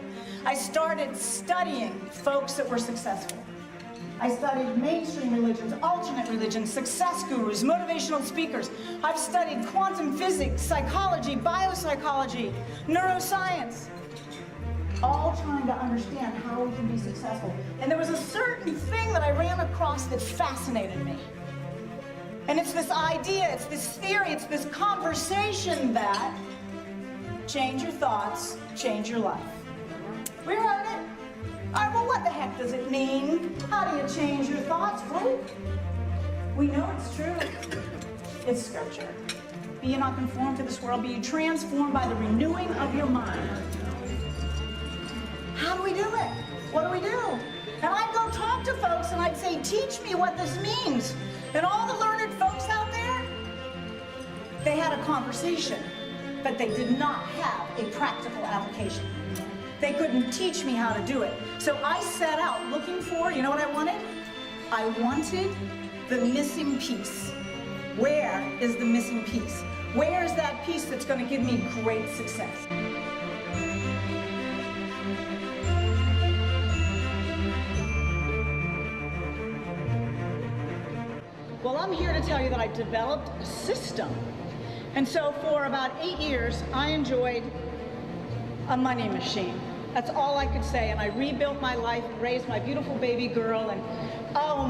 I started studying folks that were successful. I studied mainstream religions, alternate religions, success gurus, motivational speakers. I've studied quantum physics, psychology, biopsychology, neuroscience, all trying to understand how we can be successful. And there was a certain thing that I ran across that fascinated me. And it's this idea, it's this theory, it's this conversation that change your thoughts, change your life. We heard it. All right, well, what the heck does it mean? How do you change your thoughts, Blue? We know it's true. It's scripture. Be ye not conformed to this world, be ye transformed by the renewing of your mind. How do we do it? What do we do? And I'd go talk to folks and I'd say, teach me what this means. And all the learned folks out there, they had a conversation, but they did not have a practical application. They couldn't teach me how to do it. So I set out looking for, you know what I wanted? I wanted the missing piece. Where is the missing piece? Where is that piece that's going to give me great success? Well, I'm here to tell you that I developed a system. And so for about 8 years, I enjoyed a money machine. That's all I could say. And I rebuilt my life and raised my beautiful baby girl and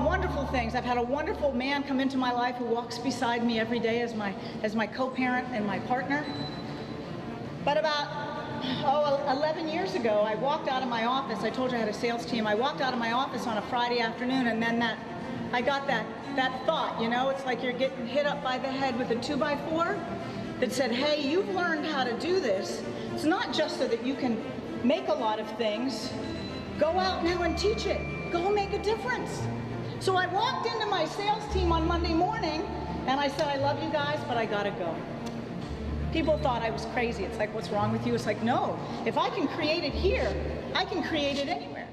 wonderful things. I've had a wonderful man come into my life who walks beside me every day as my co-parent and my partner. But about 11 years ago, I walked out of my office. I told you I had a sales team. I walked out of my office on a Friday afternoon, and then I got that thought, you know, it's like you're getting hit up by the head with a 2x4 that said, hey, you've learned how to do this. It's not just so that you can make a lot of things. Go out now and teach it. Go make a difference. So I walked into my sales team on Monday morning and I said, I love you guys, but I gotta go. People thought I was crazy. It's like, what's wrong with you? It's like, no, if I can create it here, I can create it anywhere.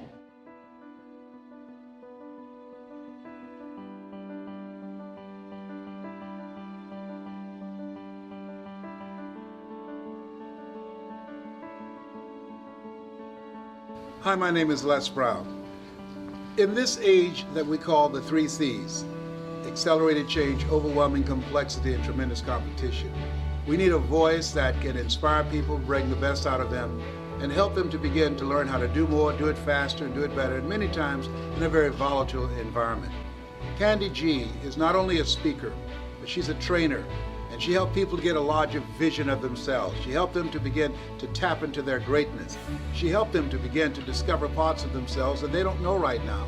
Hi, my name is Les Brown. In this age that we call the 3 C's, accelerated change, overwhelming complexity, and tremendous competition, we need a voice that can inspire people, bring the best out of them, and help them to begin to learn how to do more, do it faster, and do it better, and many times in a very volatile environment. Candy G is not only a speaker, but she's a trainer, and she helped people to get a larger vision of themselves. She helped them to begin to tap into their greatness. She helped them to begin to discover parts of themselves that they don't know right now.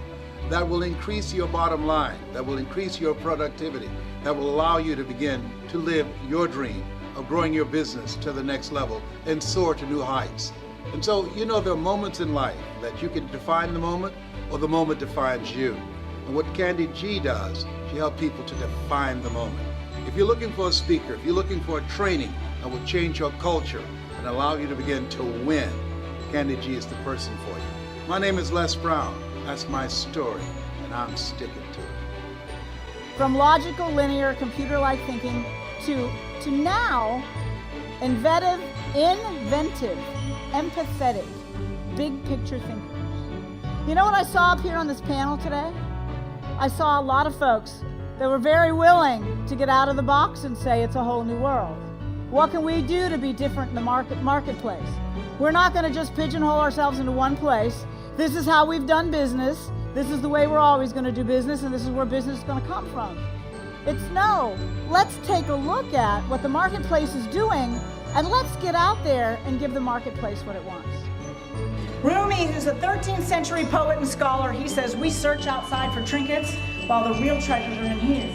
That will increase your bottom line, that will increase your productivity, that will allow you to begin to live your dream of growing your business to the next level and soar to new heights. And so, you know, there are moments in life that you can define the moment or the moment defines you. And what Candy G does, she helps people to define the moment. If you're looking for a speaker, if you're looking for a training that will change your culture and allow you to begin to win, Candy G is the person for you. My name is Les Brown. That's my story, and I'm sticking to it. From logical, linear, computer-like thinking to now, inventive, empathetic, big picture thinkers. You know what I saw up here on this panel today? I saw a lot of folks that were very willing to get out of the box and say it's a whole new world. What can we do to be different in the marketplace? We're not going to just pigeonhole ourselves into one place. This is how we've done business. This is the way we're always going to do business, and this is where business is going to come from. It's no, let's take a look at what the marketplace is doing, and let's get out there and give the marketplace what it wants. Rumi, who's a 13th century poet and scholar, he says, we search outside for trinkets while the real treasures are in here.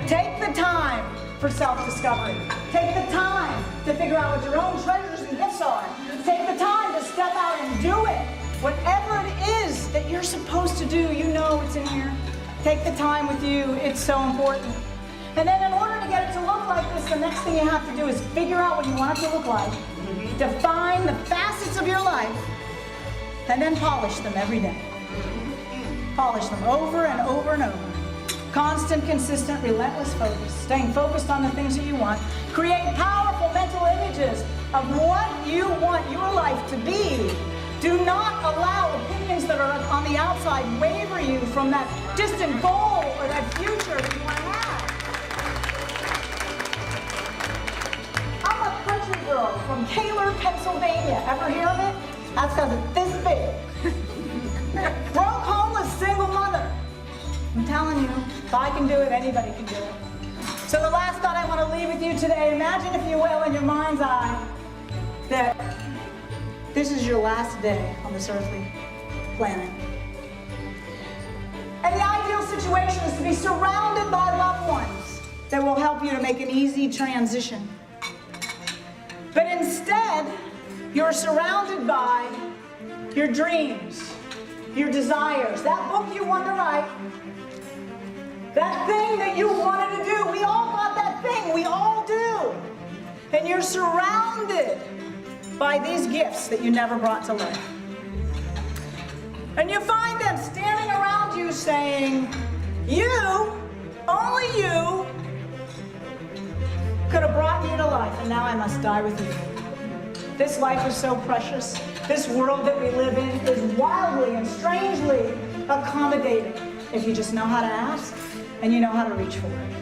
Take the time for self-discovery. Take the time to figure out what your own treasures and gifts are. Take the time to step out and do it. Whatever it is that you're supposed to do, you know it's in here. Take the time with you. It's so important. And then in order to get it to look like this, the next thing you have to do is figure out what you want it to look like. Define the facets of your life, and then polish them every day. Polish them over and over and over. Constant, consistent, relentless focus. Staying focused on the things that you want. Create powerful mental images of what you want your life to be. Do not allow opinions that are on the outside waver you from that distant goal or that future that you want to have. I'm a country girl from Kaler, Pennsylvania. Ever hear of it? That's because it's this big. Broke homeless single mother. I'm telling you, if I can do it, anybody can do it. So the last thought I want to leave with you today, imagine if you will in your mind's eye that this is your last day on this earthly planet. And the ideal situation is to be surrounded by loved ones that will help you to make an easy transition. But instead, you're surrounded by your dreams, your desires, that book you want to write, that thing that you wanted to do. We all got that thing, we all do. And you're surrounded by these gifts that you never brought to life. And you find them standing around you saying, you, only you, could have brought me to life, and now I must die with you. This life is so precious. This world that we live in is wildly and strangely accommodating if you just know how to ask and you know how to reach for it.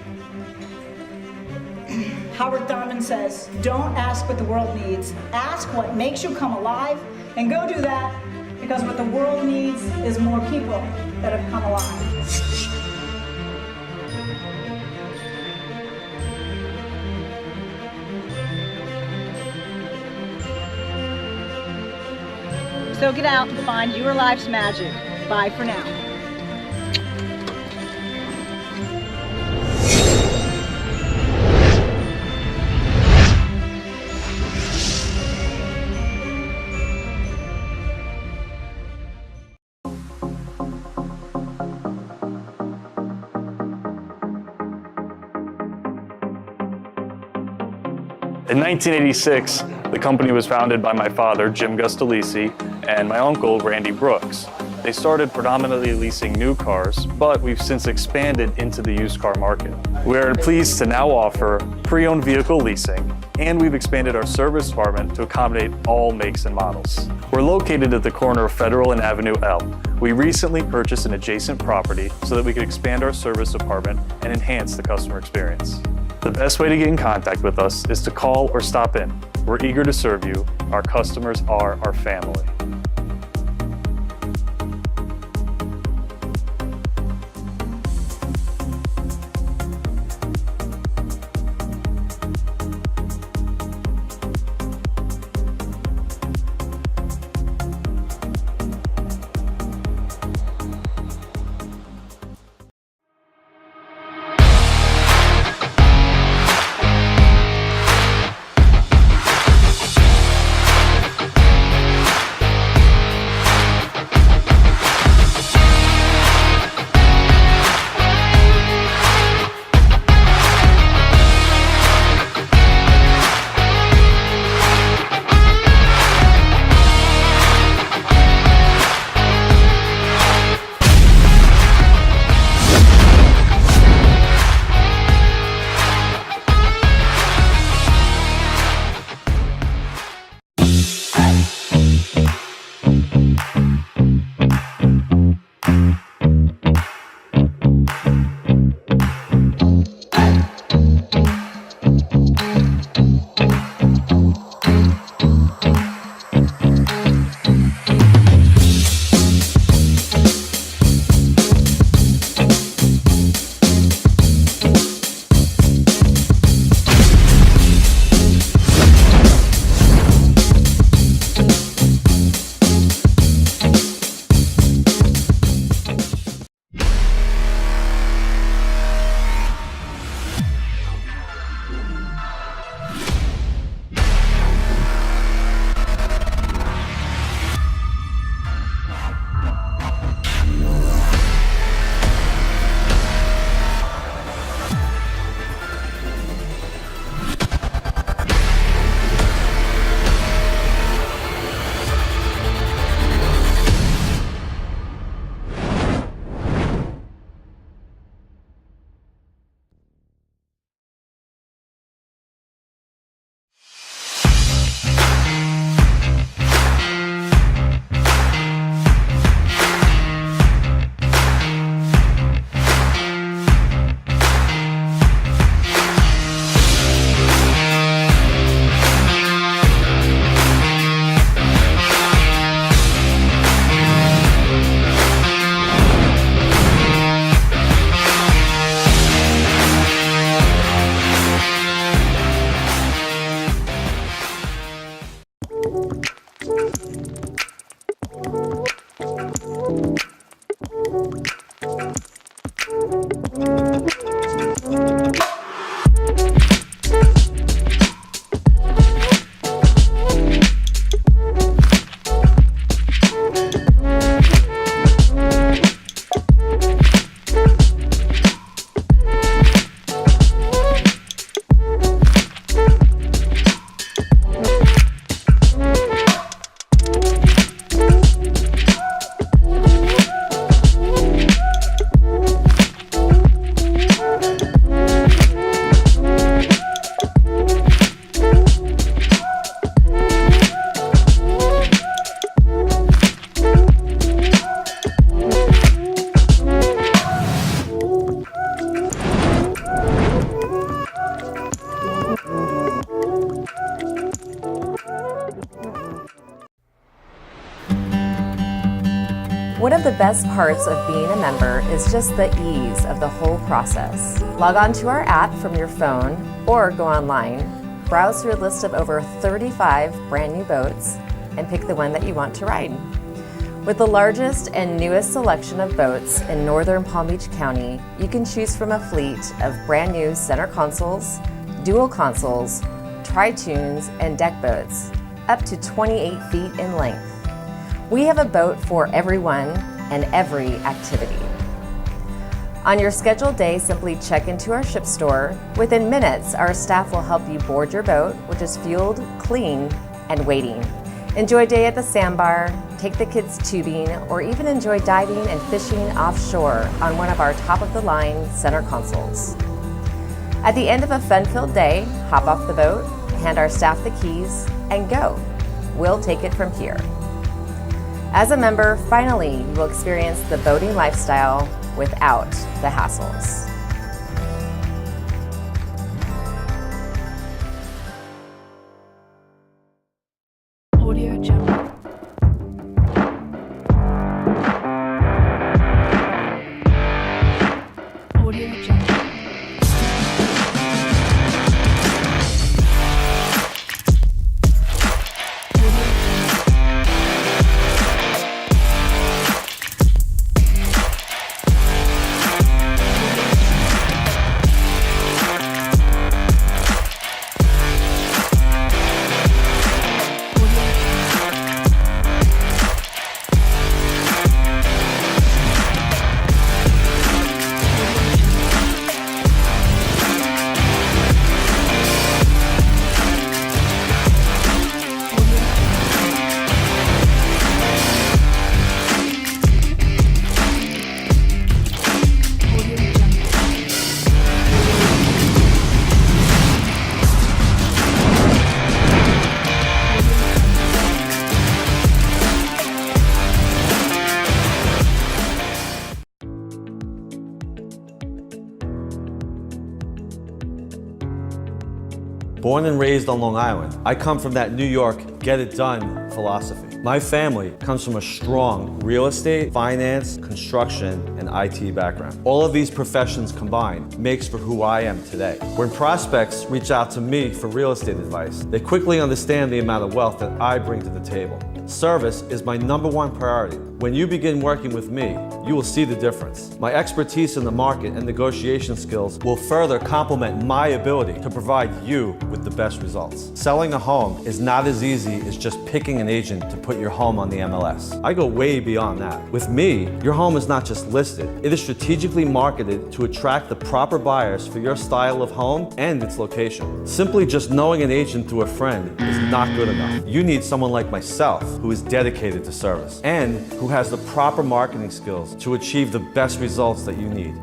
Howard Thurman says, don't ask what the world needs. Ask what makes you come alive, and go do that, because what the world needs is more people that have come alive. So get out and find your life's magic. Bye for now. In 1986, the company was founded by my father, Jim Gustolisi, and my uncle, Randy Brooks. They started predominantly leasing new cars, but we've since expanded into the used car market. We are pleased to now offer pre-owned vehicle leasing, and we've expanded our service department to accommodate all makes and models. We're located at the corner of Federal and Avenue L. We recently purchased an adjacent property so that we could expand our service department and enhance the customer experience. The best way to get in contact with us is to call or stop in. We're eager to serve you. Our customers are our family. One of the best parts of being a member is just the ease of the whole process. Log on to our app from your phone or go online, browse through a list of over 35 brand new boats, and pick the one that you want to ride. With the largest and newest selection of boats in northern Palm Beach County, you can choose from a fleet of brand new center consoles, dual consoles, tri-tunes, and deck boats, up to 28 feet in length. We have a boat for everyone and every activity. On your scheduled day, simply check into our ship store. Within minutes, our staff will help you board your boat, which is fueled, clean, and waiting. Enjoy a day at the sandbar, take the kids tubing, or even enjoy diving and fishing offshore on one of our top-of-the-line center consoles. At the end of a fun-filled day, hop off the boat, hand our staff the keys, and go. We'll take it from here. As a member, finally, you will experience the boating lifestyle without the hassles. Audio Jungle. Audio Jungle. Born and raised on Long Island, I come from that New York, get it done philosophy. My family comes from a strong real estate, finance, construction, and IT background. All of these professions combined makes for who I am today. When prospects reach out to me for real estate advice, they quickly understand the amount of wealth that I bring to the table. Service is my #1 priority. When you begin working with me, you will see the difference. My expertise in the market and negotiation skills will further complement my ability to provide you with the best results. Selling a home is not as easy as just picking an agent to put your home on the MLS. I go way beyond that. With me, your home is not just listed, it is strategically marketed to attract the proper buyers for your style of home and its location. Simply just knowing an agent through a friend is not good enough. You need someone like myself who is dedicated to service and who has the proper marketing skills to achieve the best results that you need.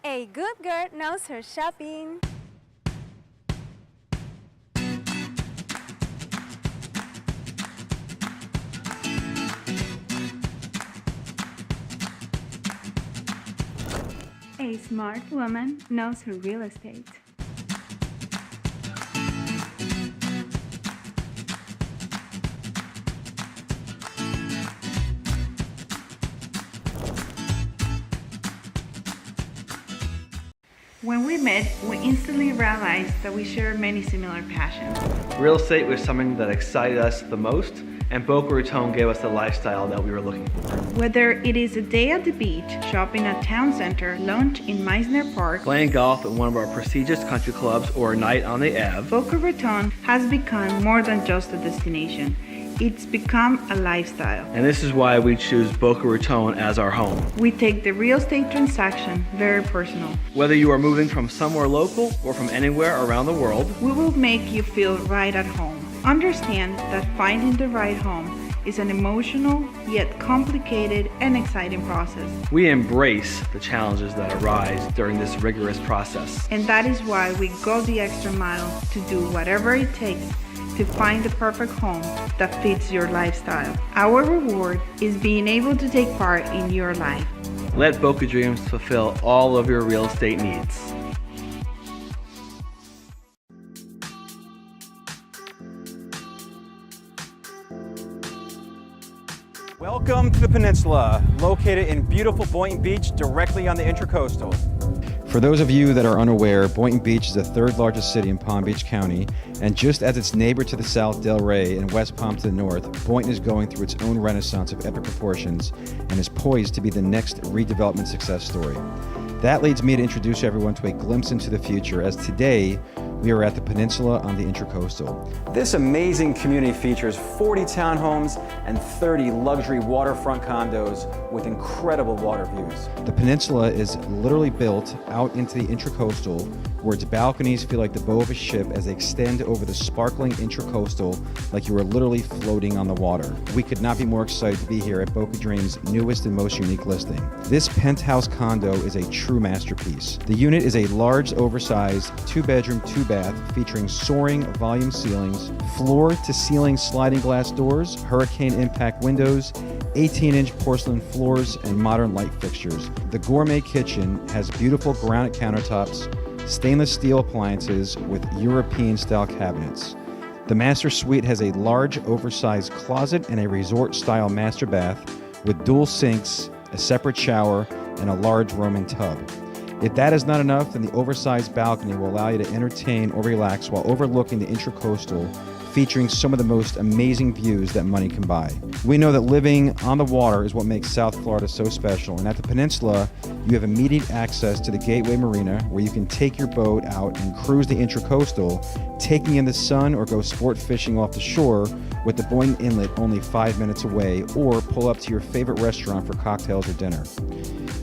A good girl knows her shopping. A smart woman knows her real estate. we met, we instantly realized that we share many similar passions. Real estate was something that excited us the most, and Boca Raton gave us the lifestyle that we were looking for. Whether it is a day at the beach, shopping at town center, lunch in Meisner Park, Playing golf at one of our prestigious country clubs, or a night on the Ave, Boca Raton has become more than just a destination. It's become a lifestyle. and this is why we choose Boca Raton as our home. We take the real estate transaction very personal. Whether you are moving from somewhere local or from anywhere around the world, We will make you feel right at home. Understand that finding the right home is an emotional, yet complicated and exciting process. we embrace the challenges that arise during this rigorous process. And that is why we go the extra mile to do whatever it takes to find the perfect home that fits your lifestyle. Our reward is being able to take part in your life. Let Boca Dreams fulfill all of your real estate needs. Welcome to the Peninsula, located in beautiful Boynton Beach, directly on the Intracoastal. For those of you that are unaware, Boynton Beach is the third largest city in Palm Beach County, and just as its neighbor to the south, Del Rey, and West Palm to the north, Boynton is going through its own renaissance of epic proportions and is poised to be the next redevelopment success story. That leads me to introduce everyone to a glimpse into the future, as today we are at the Peninsula on the Intracoastal. This amazing community features 40 townhomes and 30 luxury waterfront condos with incredible water views. The Peninsula is literally built out into the Intracoastal, where its balconies feel like the bow of a ship as they extend over the sparkling Intracoastal like you are literally floating on the water. We could not be more excited to be here at Boca Dreams' newest and most unique listing. This penthouse condo is a true masterpiece. The unit is a large, oversized, 2-bedroom, 2-bath featuring soaring volume ceilings, floor-to-ceiling sliding glass doors, hurricane impact windows, 18-inch porcelain floors, and modern light fixtures. The gourmet kitchen has beautiful granite countertops, stainless steel appliances with European-style cabinets. The master suite has a large, oversized closet and a resort-style master bath with dual sinks, a separate shower, and a large Roman tub. If that is not enough, then the oversized balcony will allow you to entertain or relax while overlooking the Intracoastal, featuring some of the most amazing views that money can buy. We know that living on the water is what makes South Florida so special, and at the Peninsula, you have immediate access to the Gateway Marina, where you can take your boat out and cruise the Intracoastal, taking in the sun, or go sport fishing off the shore with the Boynton Inlet only 5 minutes away, or pull up to your favorite restaurant for cocktails or dinner.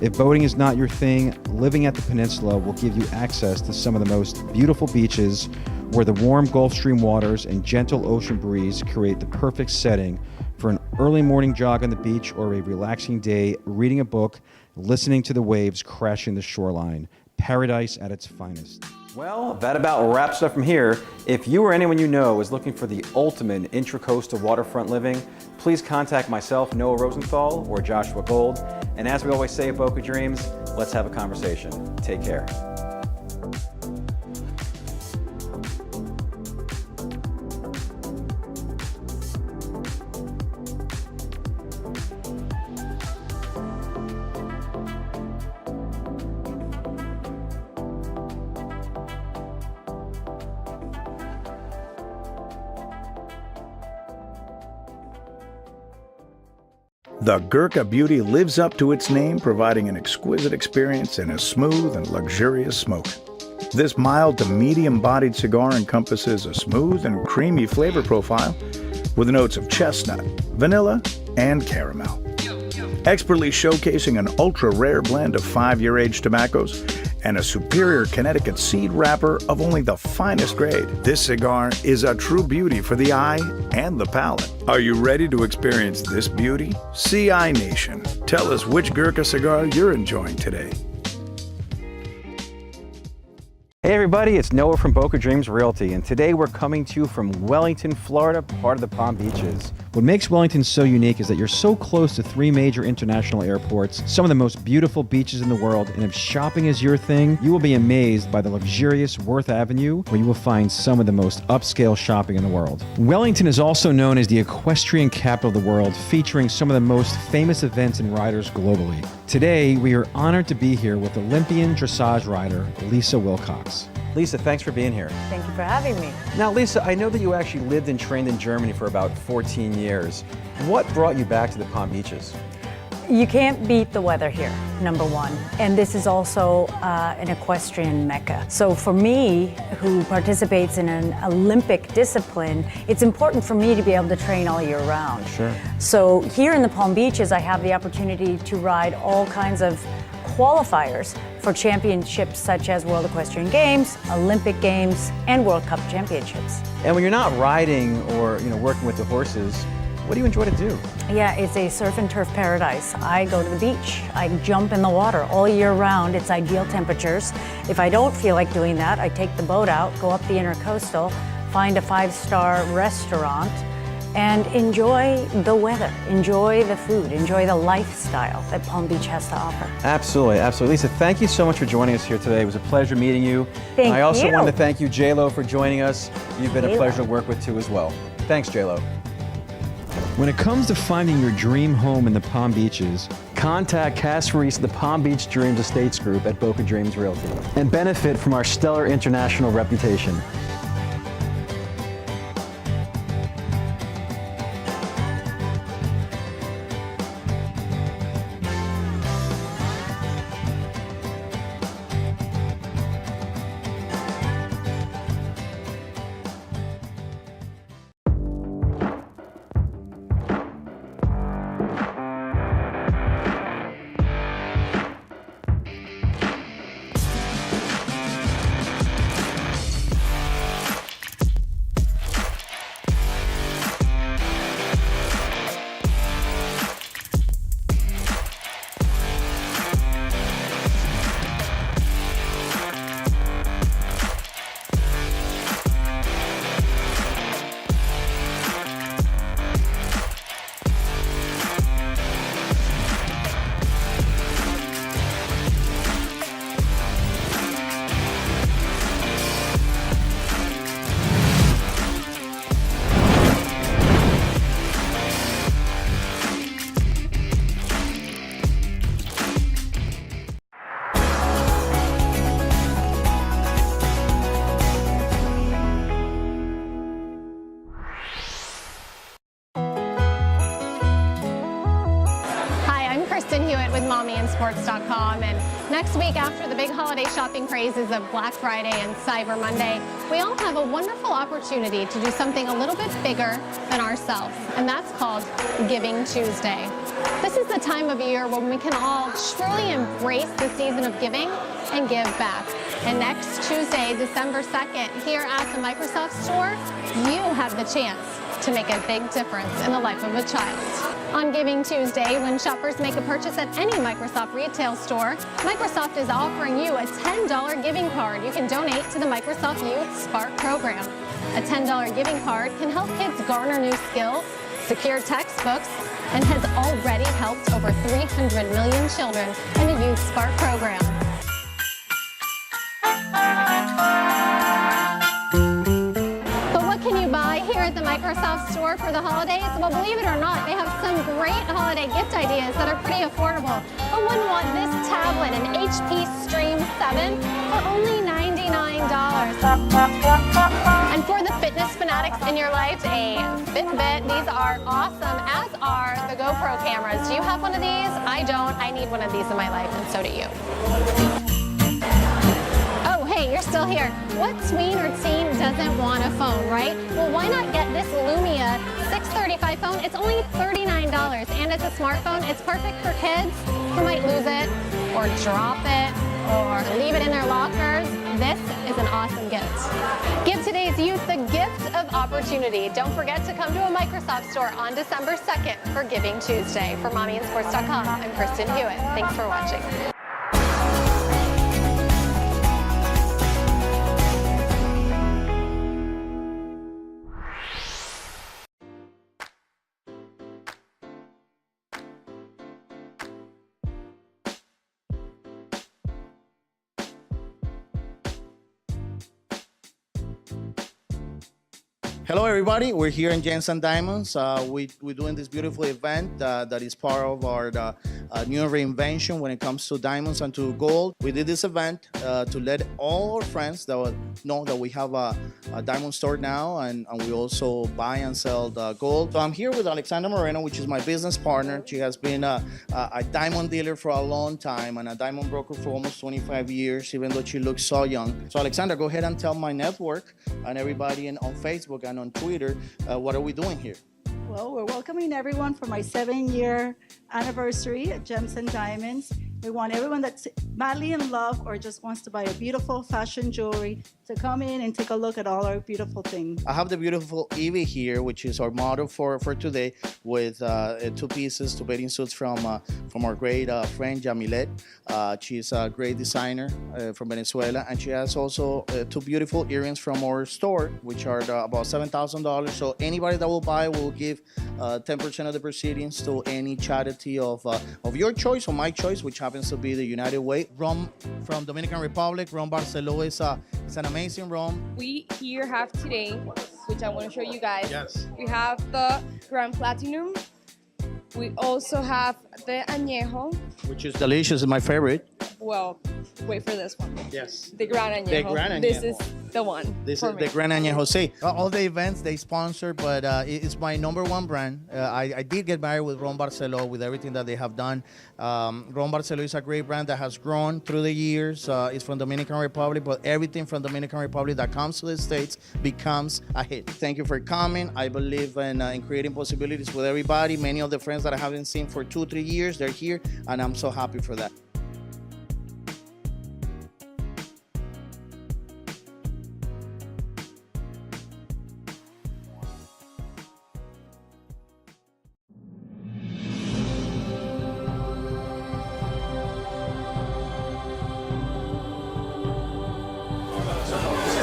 If boating is not your thing, living at the Peninsula will give you access to some of the most beautiful beaches, where the warm Gulf Stream waters and gentle ocean breeze create the perfect setting for an early morning jog on the beach or a relaxing day reading a book, listening to the waves crashing the shoreline. Paradise at its finest. Well, that about wraps it up from here. If you or anyone you know is looking for the ultimate Intracoastal waterfront living, please contact myself, Noah Rosenthal, or Joshua Gold. And as we always say at Boca Dreams, let's have a conversation. Take care. The Gurkha Beauty lives up to its name, providing an exquisite experience in a smooth and luxurious smoke. This mild to medium-bodied cigar encompasses a smooth and creamy flavor profile with notes of chestnut, vanilla, and caramel. Expertly showcasing an ultra-rare blend of 5-year-aged tobaccos and a superior Connecticut seed wrapper of only the finest grade. This cigar is a true beauty for the eye and the palate. Are you ready to experience this beauty? CI Nation, tell us which Gurkha cigar you're enjoying today. Hey everybody, it's Noah from Boca Dreams Realty, and today we're coming to you from Wellington, Florida, part of the Palm Beaches. What makes Wellington so unique is that you're so close to 3 major international airports, some of the most beautiful beaches in the world, and if shopping is your thing, you will be amazed by the luxurious Worth Avenue, where you will find some of the most upscale shopping in the world. Wellington is also known as the equestrian capital of the world, featuring some of the most famous events and riders globally. Today, we are honored to be here with Olympian dressage rider Lisa Wilcox. Lisa, thanks for being here. Thank you for having me. Now, Lisa, I know that you actually lived and trained in Germany for about 14 years. What brought you back to the Palm Beaches? You can't beat the weather here, number one. And this is also an equestrian mecca. So for me, who participates in an Olympic discipline, it's important for me to be able to train all year round. Sure. So here in the Palm Beaches, I have the opportunity to ride all kinds of qualifiers for championships such as World Equestrian Games, Olympic Games, and World Cup Championships. And when you're not riding or working with the horses, what do you enjoy to do? Yeah, it's a surf and turf paradise. I go to the beach. I jump in the water all year round. It's ideal temperatures. If I don't feel like doing that, I take the boat out, go up the intercoastal, find a 5-star restaurant, and enjoy the weather, enjoy the food, enjoy the lifestyle that Palm Beach has to offer. Absolutely, absolutely. Lisa, thank you so much for joining us here today. It was a pleasure meeting you. Thank I also you. want to thank you, J-Lo, for joining us. You've been a J-Lo. pleasure to work with too as well. Thanks, J-Lo. When it comes to finding your dream home in the Palm Beaches, contact Cass Reese of the Palm Beach Dreams Estates Group at Boca Dreams Realty and benefit from our stellar international reputation. Sports.com, and next week, after the big holiday shopping crazes of Black Friday and Cyber Monday, we all have a wonderful opportunity to do something a little bit bigger than ourselves, and that's called Giving Tuesday. This is the time of year when we can all truly embrace the season of giving and give back. And next Tuesday, December 2nd, here at the Microsoft Store, you have the chance to make a big difference in the life of a child. On Giving Tuesday, when shoppers make a purchase at any Microsoft retail store, Microsoft is offering you a $10 giving card you can donate to the Microsoft Youth Spark program. A $10 giving card can help kids garner new skills, secure textbooks, and has already helped over 300 million children in the Youth Spark program. Can you buy here at the Microsoft Store for the holidays? Well, believe it or not, they have some great holiday gift ideas that are pretty affordable. Who wouldn't want this tablet, an HP Stream 7, for only $99? And for the fitness fanatics in your life, a Fitbit. These are awesome, as are the GoPro cameras. Do you have one of these? I don't. I need one of these in my life, and so do you. Hey, you're still here. What tween or teen doesn't want a phone, right? Well, why not get this Lumia 635 phone? It's only $39, and it's a smartphone. It's perfect for kids who might lose it, or drop it, or leave it in their lockers. This is an awesome gift. Give today's youth the gift of opportunity. Don't forget to come to a Microsoft Store on December 2nd for Giving Tuesday. For MommyandSports.com, I'm Kristen Hewitt. Thanks for watching. Hello everybody, we're here in Jensen Diamonds. We're doing this beautiful event that is part of our new reinvention when it comes to diamonds and to gold. We did this event to let all our friends that know that we have a diamond store now, and we also buy and sell the gold. So I'm here with Alexandra Moreno, which is my business partner. She has been a diamond dealer for a long time and a diamond broker for almost 25 years, even though she looks so young. So Alexandra, go ahead and tell my network and everybody on Facebook and on Twitter, what are we doing here? Well, we're welcoming everyone for my 7-year anniversary at Gems and Diamonds. We want everyone that's madly in love or just wants to buy a beautiful fashion jewelry to come in and take a look at all our beautiful things. I have the beautiful Evie here, which is our model for today, with 2 pieces, 2 bathing suits from our great friend Yamilet. She's a great designer from Venezuela, and she has also 2 beautiful earrings from our store, which are about $7,000. So anybody that will buy will give 10% of the proceedings to any charity of your choice or my choice, which happens to be the United Way. Rum from Dominican Republic, Rum Barceló is an amazing rum. We here have today, which I want to show you guys. Yes. We have the Grand Platinum. We also have the Añejo. Which is delicious, is my favorite. Well, wait for this one. Yes. The Gran Añejo. The Gran Añejo. This is the one. This is the Gran Añejo. See, all the events they sponsor, but it's my #1 brand. I did get married with Ron Barceló, with everything that they have done. Ron Barceló is a great brand that has grown through the years. It's from Dominican Republic, but everything from Dominican Republic that comes to the States becomes a hit. Thank you for coming. I believe in creating possibilities with everybody. Many of the friends that I haven't seen for 2-3 years, they're here, and I'm so happy for that.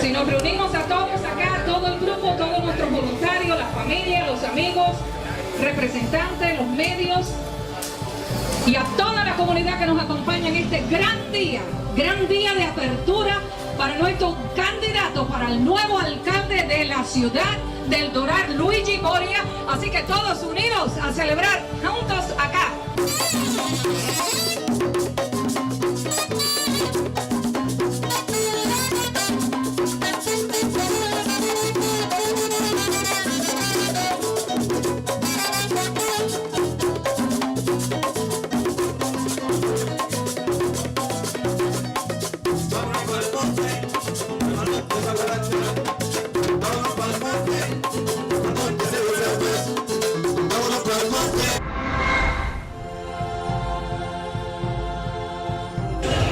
Si nos reunimos a todos acá, todo el grupo, todos nuestros voluntarios, la familia, los amigos, representantes, los medios y a toda la comunidad que nos acompaña en este gran día de apertura para nuestro candidato para el nuevo alcalde de la ciudad del Doral, Luigi Boria. Así que todos unidos a celebrar juntos acá.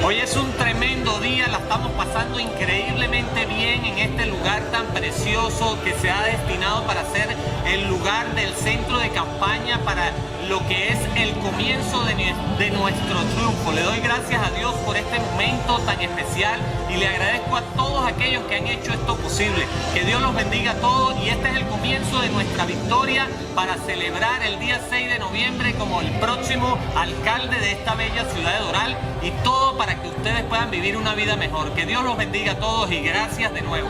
Hoy es un tremendo día, la estamos pasando increíblemente bien en este lugar tan precioso que se ha destinado para ser el lugar del centro de campaña para lo que es el comienzo de nuestro triunfo. Le doy gracias a Dios por este momento tan especial y le agradezco a todos aquellos que han hecho esto posible. Que Dios los bendiga a todos, y este es el comienzo de nuestra victoria para celebrar el día 6 de noviembre como el próximo alcalde de esta bella ciudad de Doral, y todo para que ustedes puedan vivir una vida mejor. Que Dios los bendiga a todos y gracias de nuevo.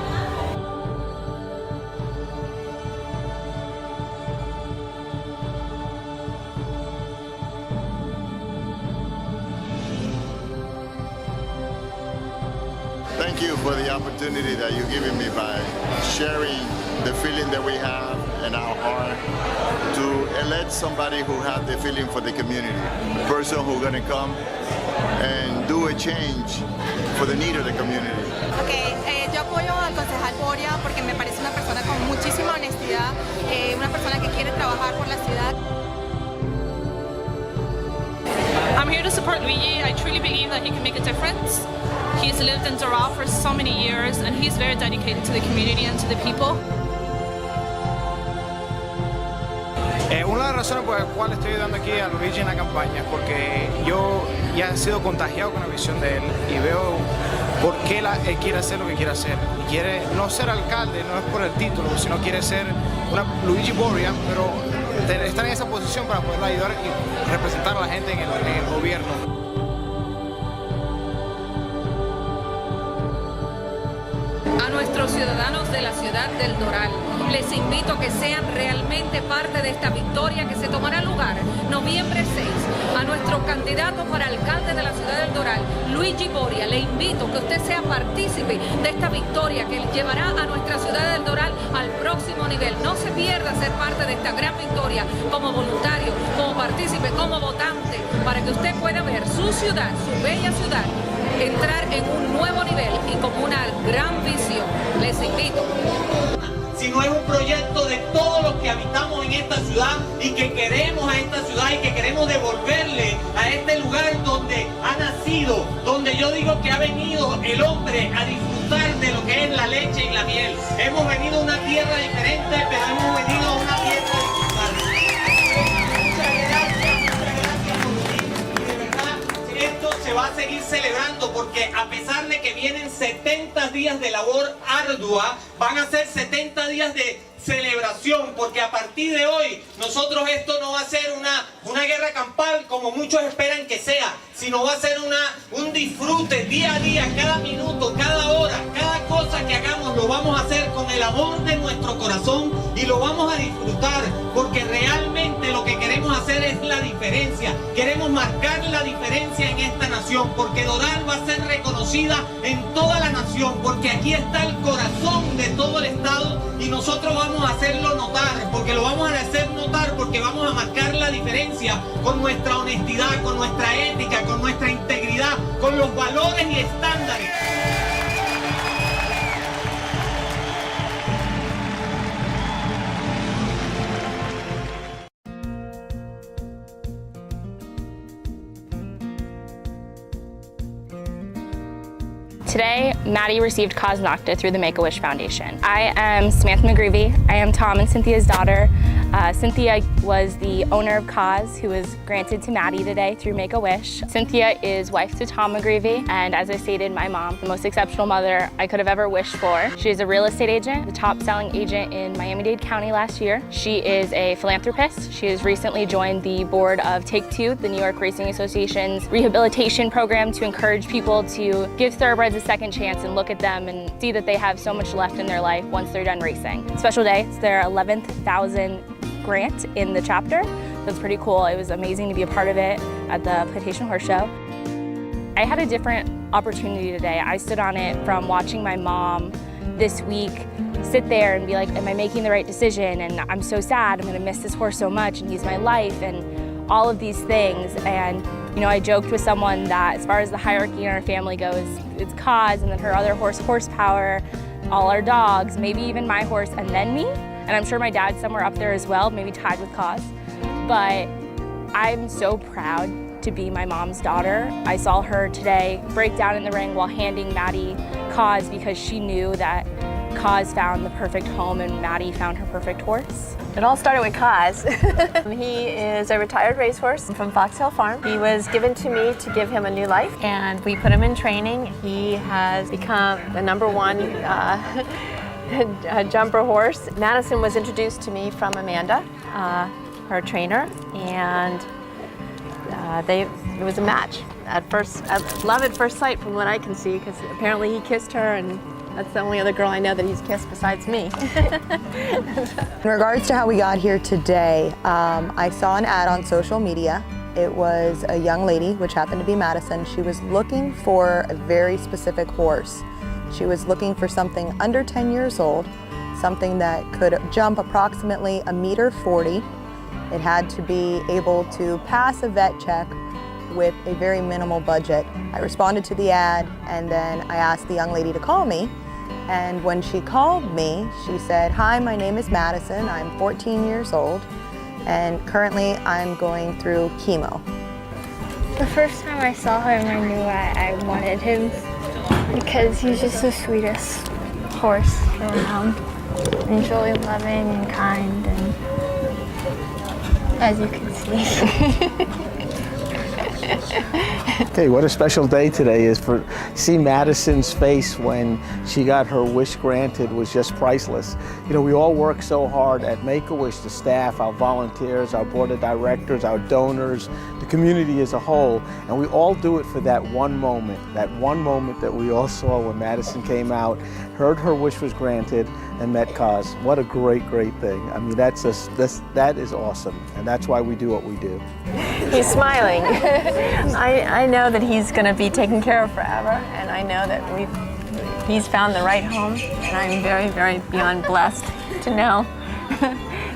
Thank you for the opportunity that you're giving me by sharing the feeling that we have in our heart to elect somebody who has the feeling for the community, a person who's going to come and do a change for the need of the community. Yo apoyo al concejal Boria porque me parece una persona con muchísima honestidad, una persona que quiere trabajar por la ciudad. I'm here to support Luigi. I truly believe that he can make a difference. He's lived in Doral for so many years and he's very dedicated to the community and to the people. Una de las razones por las cuales estoy ayudando aquí a Luigi en la campaña es porque yo ya he sido contagiado con la visión de él y veo por qué él quiere hacer lo que quiere hacer. Y quiere no ser alcalde, no es por el título, sino quiere ser una Luigi Boria, pero estar en esa posición para poder ayudar y representar a la gente en el gobierno. A nuestros ciudadanos de la ciudad del Doral, Les invito a que sean realmente parte de esta victoria que se tomará lugar noviembre 6. A nuestro candidato para alcalde de la ciudad del Doral, Luigi Boria, le invito a que usted sea partícipe de esta victoria que llevará a nuestra ciudad del Doral al próximo nivel. No se pierda ser parte de esta gran victoria como voluntario, como partícipe, como votante, para que usted pueda ver su ciudad, su bella ciudad, entrar en un nuevo nivel y con una gran visión. Les invito. Sino es un proyecto de todos los que habitamos en esta ciudad y que queremos a esta ciudad y que queremos devolverle a este lugar donde ha nacido, donde yo digo que ha venido el hombre a disfrutar de lo que es la leche y la miel. Hemos venido a una tierra diferente, pero hemos venido a una tierra a disfrutar. Muchas gracias por venir y de verdad esto se va a seguir celebrando porque a pesar de que vienen 70 días de labor ardua, van a ser 70 días de celebración, porque a partir de hoy nosotros esto no va a ser una guerra campal como muchos esperan que sea, sino va a ser un disfrute día a día, cada minuto, cada hora, cada cosa que hagamos lo vamos a hacer con el amor de nuestro corazón y lo vamos a disfrutar, porque realmente lo que queremos hacer es la diferencia, queremos marcar la diferencia en esta nación, porque Doral va a ser reconocida en toda la nación, porque aquí está el corazón de todo el estado y nosotros vamos a hacerlo notar, porque lo vamos a hacer notar, porque vamos a marcar la diferencia con nuestra honestidad, con nuestra ética, con nuestra integridad, con los valores y estándares. Today, Maddie received Cause Nocta through the Make-A-Wish Foundation. I am Samantha McGreevy. I am Tom and Cynthia's daughter. Cynthia was the owner of Cause, who was granted to Maddie today through Make-A-Wish. Cynthia is wife to Tom McGreevy, and as I stated, my mom, the most exceptional mother I could have ever wished for. She is a real estate agent, the top selling agent in Miami-Dade County last year. She is a philanthropist. She has recently joined the board of Take Two, the New York Racing Association's rehabilitation program to encourage people to give thoroughbreds a second chance and look at them and see that they have so much left in their life once they're done racing. Special day, it's their 11,000 grant in the chapter. That's pretty cool. It was amazing to be a part of it at the Plantation Horse Show. I had a different opportunity today. I stood on it from watching my mom this week sit there and be like, am I making the right decision? And I'm so sad, I'm gonna miss this horse so much and he's my life and all of these things. And you know, I joked with someone that as far as the hierarchy in our family goes, it's Cause and then her other horse, Horsepower, all our dogs, maybe even my horse and then me. And I'm sure my dad's somewhere up there as well, maybe tied with Cause. But I'm so proud to be my mom's daughter. I saw her today break down in the ring while handing Maddie Cause because she knew that Cause found the perfect home and Maddie found her perfect horse. It all started with Cause. He is a retired racehorse from Fox Hill Farm. He was given to me to give him a new life, and we put him in training. He has become the #1 jumper horse. Madison was introduced to me from Amanda, her trainer, and it was a match at love at first sight from what I can see, because apparently he kissed her, and that's the only other girl I know that he's kissed besides me. In regards to how we got here today, I saw an ad on social media. It was a young lady, which happened to be Madison. She was looking for a very specific horse. She was looking for something under 10 years old, something that could jump approximately 1.40 meters. It had to be able to pass a vet check with a very minimal budget. I responded to the ad, and then I asked the young lady to call me. And when she called me, she said, "Hi, my name is Madison. I'm 14 years old, and currently I'm going through chemo." The first time I saw him, I knew I wanted him because he's just the sweetest horse around. He's really loving and kind, and as you can see. Okay, what a special day today is. For see Madison's face when she got her wish granted was just priceless. You know, we all work so hard at Make-A-Wish, the staff, our volunteers, our board of directors, our donors, the community as a whole, and we all do it for that one moment that we all saw when Madison came out, heard her wish was granted, and met Kaz. What a great, great thing. I mean, that is awesome, and that's why we do what we do. He's smiling. I know that he's going to be taken care of forever, and I know that he's found the right home, and I'm very, very beyond blessed to know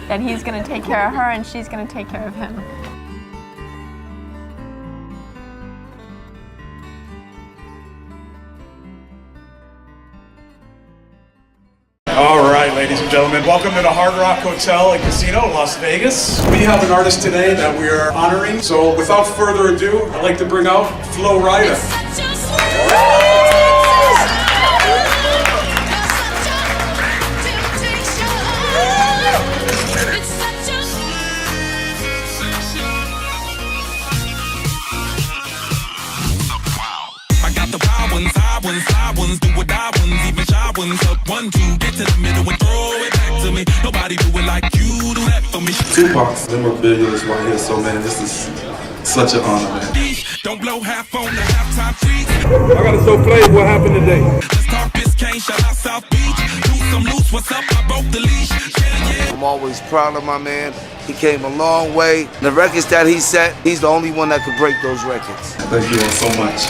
that he's going to take care of her and she's going to take care of him. All right, ladies and gentlemen, welcome to the Hard Rock Hotel and Casino, Las Vegas. We have an artist today that we are honoring, so without further ado, I'd like to bring out Flo Rida. Side ones, do what I ones, even shy ones. Up 1, 2, get to the middle and throw it back to me. Nobody do it like you do that for me. Tupac's memorabilia is right here, so man, this is such an honor, man. Don't blow half on the halftime treat. I gotta show Flav what happened today. Let's talk Biscayne, shout out South Beach. Loose, I'm loose, what's up? I broke the leash. Yeah. I'm always proud of my man. He came a long way. The records that he set, he's the only one that could break those records. Thank you all so much.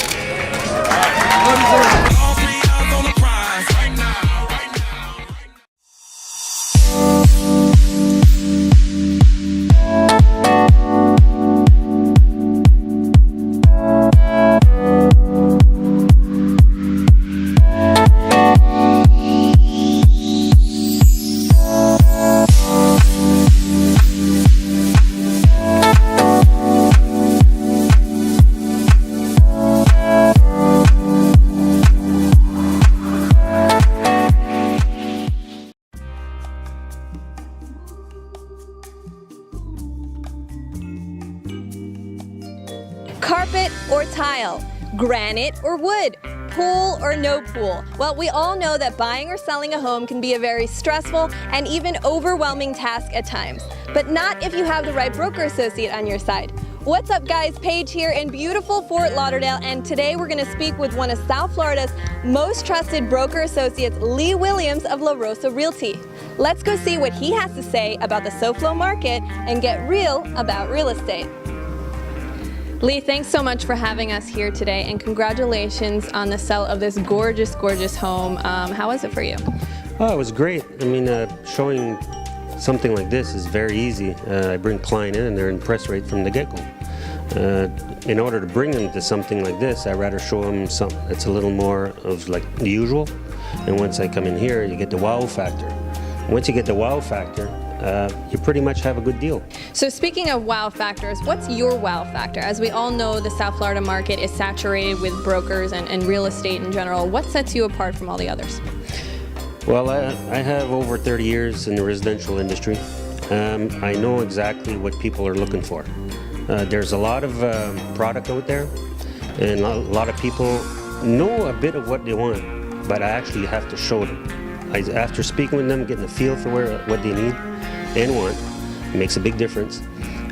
Carpet or tile, granite or wood, pool or no pool. Well, we all know that buying or selling a home can be a very stressful and even overwhelming task at times, but not if you have the right broker associate on your side. What's up guys, Paige here in beautiful Fort Lauderdale, and today we're going to speak with one of South Florida's most trusted broker associates, Lee Williams of La Rosa Realty. Let's go see what he has to say about the SoFlo market and get real about real estate. Lee, thanks so much for having us here today, and congratulations on the sale of this gorgeous, gorgeous home. How was it for you? Oh, it was great. I mean, showing something like this is very easy. I bring client in and they're impressed right from the get-go. In order to bring them to something like this, I'd rather show them something that's a little more of like the usual. And once I come in here, you get the wow factor. Once you get the wow factor, you pretty much have a good deal. So speaking of wow factors, what's your wow factor? As we all know, the South Florida market is saturated with brokers and real estate in general. What sets you apart from all the others? Well, I have over 30 years in the residential industry. I know exactly what people are looking for. There's a lot of product out there, and a lot of people know a bit of what they want, but I actually have to show them. After speaking with them, getting a feel for what they need and want, makes a big difference.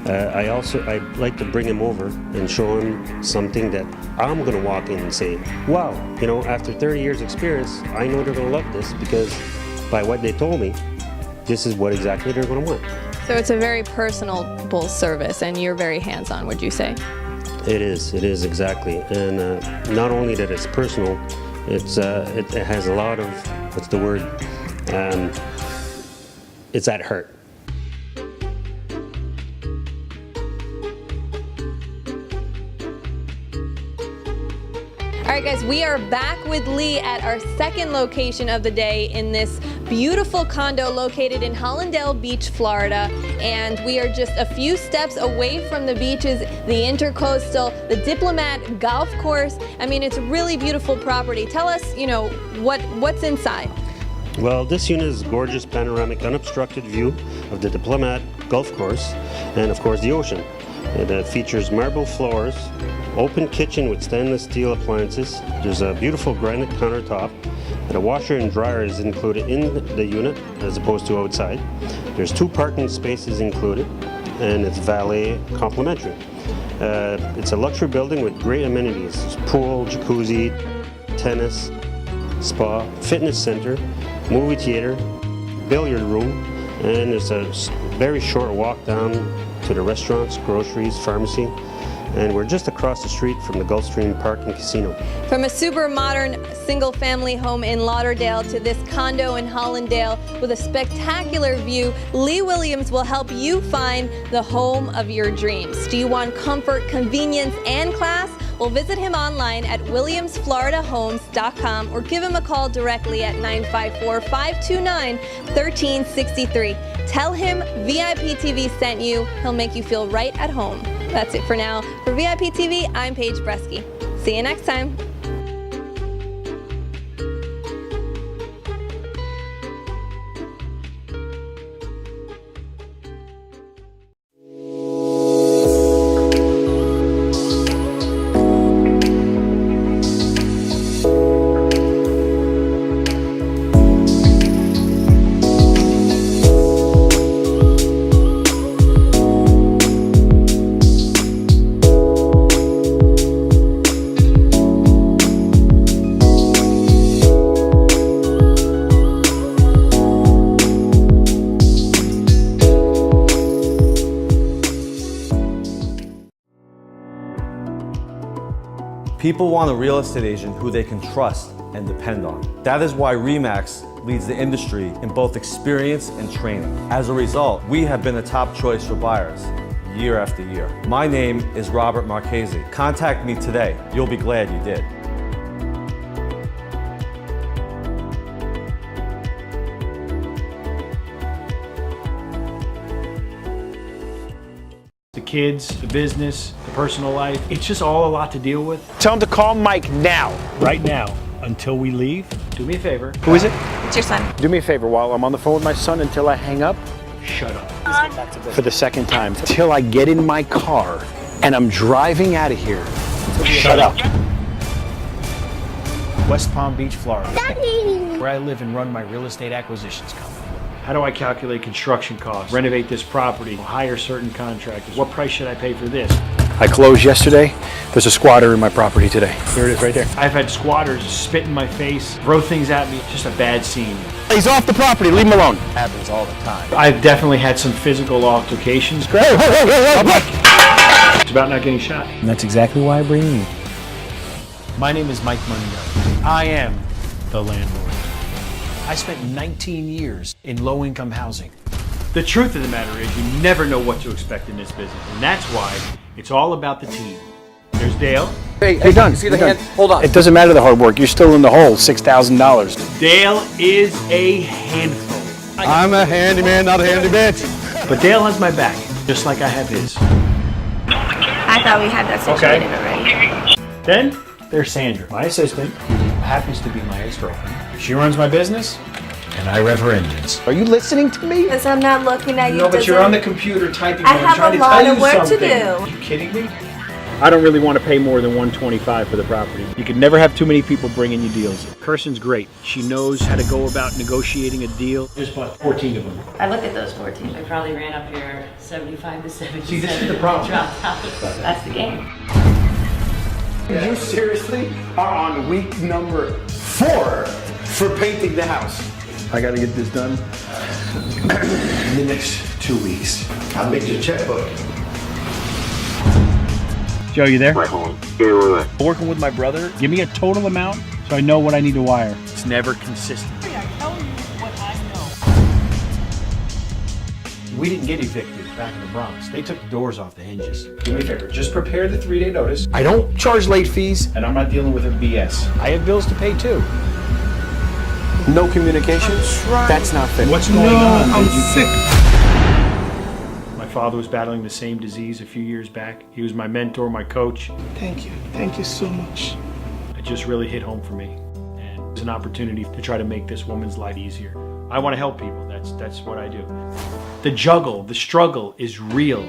I like to bring them over and show them something that I'm going to walk in and say, wow, you know, after 30 years experience, I know they're going to love this because by what they told me, this is what exactly they're going to want. So it's a very personable service, and you're very hands-on, would you say? It is exactly. And not only that it's personal, it has a lot of, what's the word? It's at heart. All right, guys, we are back with Lee at our second location of the day in this beautiful condo located in Hollandale Beach, Florida. And we are just a few steps away from the beaches, the Intercoastal, the Diplomat Golf Course. I mean, it's a really beautiful property. Tell us, you know, what's inside. Well, this unit is a gorgeous panoramic, unobstructed view of the Diplomat Golf Course and, of course, the ocean. It features marble floors, open kitchen with stainless steel appliances. There's a beautiful granite countertop, and a washer and dryer is included in the unit as opposed to outside. There's 2 parking spaces included, and it's valet complimentary. It's a luxury building with great amenities. There's pool, jacuzzi, tennis, spa, fitness center, movie theater, billiard room, and there's a very short walk down to the restaurants, groceries, pharmacy, and we're just across the street from the Gulfstream Park and Casino. From a super modern single-family home in Lauderdale to this condo in Hollandale with a spectacular view, Lee Williams will help you find the home of your dreams. Do you want comfort, convenience, and class? Well, visit him online at williamsfloridahomes.com or give him a call directly at 954-529-1363. Tell him VIP TV sent you. He'll make you feel right at home. That's it for now. For VIP TV, I'm Paige Bresky. See you next time. People want a real estate agent who they can trust and depend on. That is why RE/MAX leads the industry in both experience and training. As a result, we have been a top choice for buyers year after year. My name is Robert Marchese. Contact me today. You'll be glad you did. The kids, the business, the personal life. It's just all a lot to deal with. Tell him to call Mike now. Right now, until we leave. Do me a favor. Who is it? It's your son. Do me a favor while I'm on the phone with my son until I hang up. Shut up. For the second time. Till I get in my car and I'm driving out of here. Shut up. West Palm Beach, Florida. Where I live and run my real estate acquisitions company. How do I calculate construction costs, renovate this property, hire certain contractors? What price should I pay for this? I closed yesterday. There's a squatter in my property today. Here it is right there. I've had squatters spit in my face, throw things at me. Just a bad scene. He's off the property. Leave him alone. Happens all the time. I've definitely had some physical altercations. It's about not getting shot. And that's exactly why I bring you. My name is Mike Mungo. I am the landlord. I spent 19 years in low-income housing. The truth of the matter is you never know what to expect in this business, and that's why it's all about the team. There's Dale. Hey, you're done. See the hand? Hold on. It doesn't matter the hard work. You're still in the hole, $6,000. Dale is a handful. I'm a handyman, not a handy bitch. But Dale has my back, just like I have his. I thought we had that situated already. Then there's Sandra, my assistant, who happens to be my ex-girlfriend. She runs my business, and I rev her engines. Are you listening to me? Because I'm not looking at you. No, but you're on the computer typing. I have a lot of work to do. Are you kidding me? I don't really want to pay more than $125 for the property. You can never have too many people bringing you deals. Kirsten's great. She knows how to go about negotiating a deal. Just bought 14 of them. I looked at those 14. I probably ran up here 75 to 77. See, this is the problem. Dropped out. That's the game. You seriously are on week number 4 for painting the house. I got to get this done in the next 2 weeks. I'll make your checkbook. Joe, you there? Working with my brother. Give me a total amount so I know what I need to wire. It's never consistent. We didn't get evicted back in the Bronx. They took the doors off the hinges. Do me a favor, just prepare the 3-day notice. I don't charge late fees, and I'm not dealing with a BS. I have bills to pay too. No communication? That's not fair. What's going on? I'm sick. My father was battling the same disease a few years back. He was my mentor, my coach. Thank you. Thank you so much. It just really hit home for me. And it was an opportunity to try to make this woman's life easier. I want to help people. That's what I do. The juggle, the struggle is real.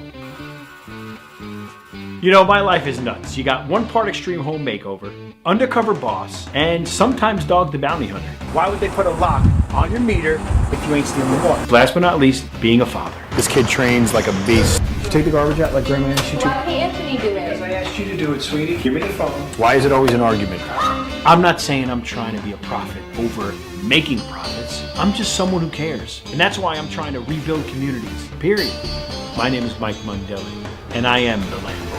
You know, my life is nuts. You got one part extreme home makeover, undercover boss, and sometimes Dog the Bounty Hunter. Why would they put a lock on your meter if you ain't stealing water? Last but not least, being a father. This kid trains like a beast. You take the garbage out like Grandma asked you to? Why don't Anthony do it? I asked you to do it, sweetie. Give me the phone. Why is it always an argument? I'm not saying I'm trying to be a prophet over making profits. I'm just someone who cares. And that's why I'm trying to rebuild communities, period. My name is Mike Mondelli, and I am the landlord.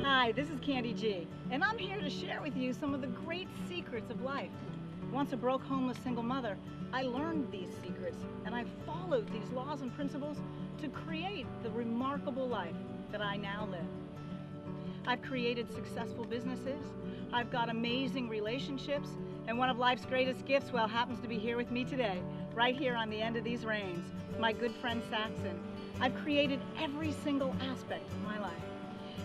Hi, this is Candy G, and I'm here to share with you some of the great secrets of life. Once a broke, homeless single mother, I learned these secrets, and I followed these laws and principles to create the remarkable life that I now live. I've created successful businesses, I've got amazing relationships, and one of life's greatest gifts, well, happens to be here with me today, right here on the end of these reins, my good friend Saxon. I've created every single aspect of my life.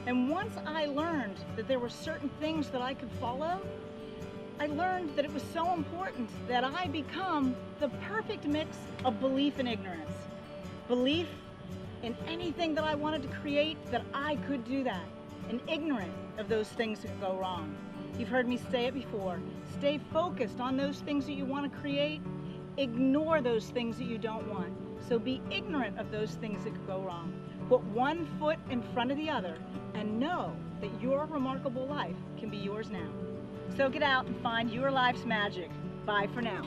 And once I learned that there were certain things that I could follow, I learned that it was so important that I become the perfect mix of belief and ignorance. Belief in anything that I wanted to create, that I could do that, and ignorant of those things that could go wrong. You've heard me say it before. Stay focused on those things that you want to create. Ignore those things that you don't want. So be ignorant of those things that could go wrong. Put one foot in front of the other and know that your remarkable life can be yours now. So get out and find your life's magic. Bye for now.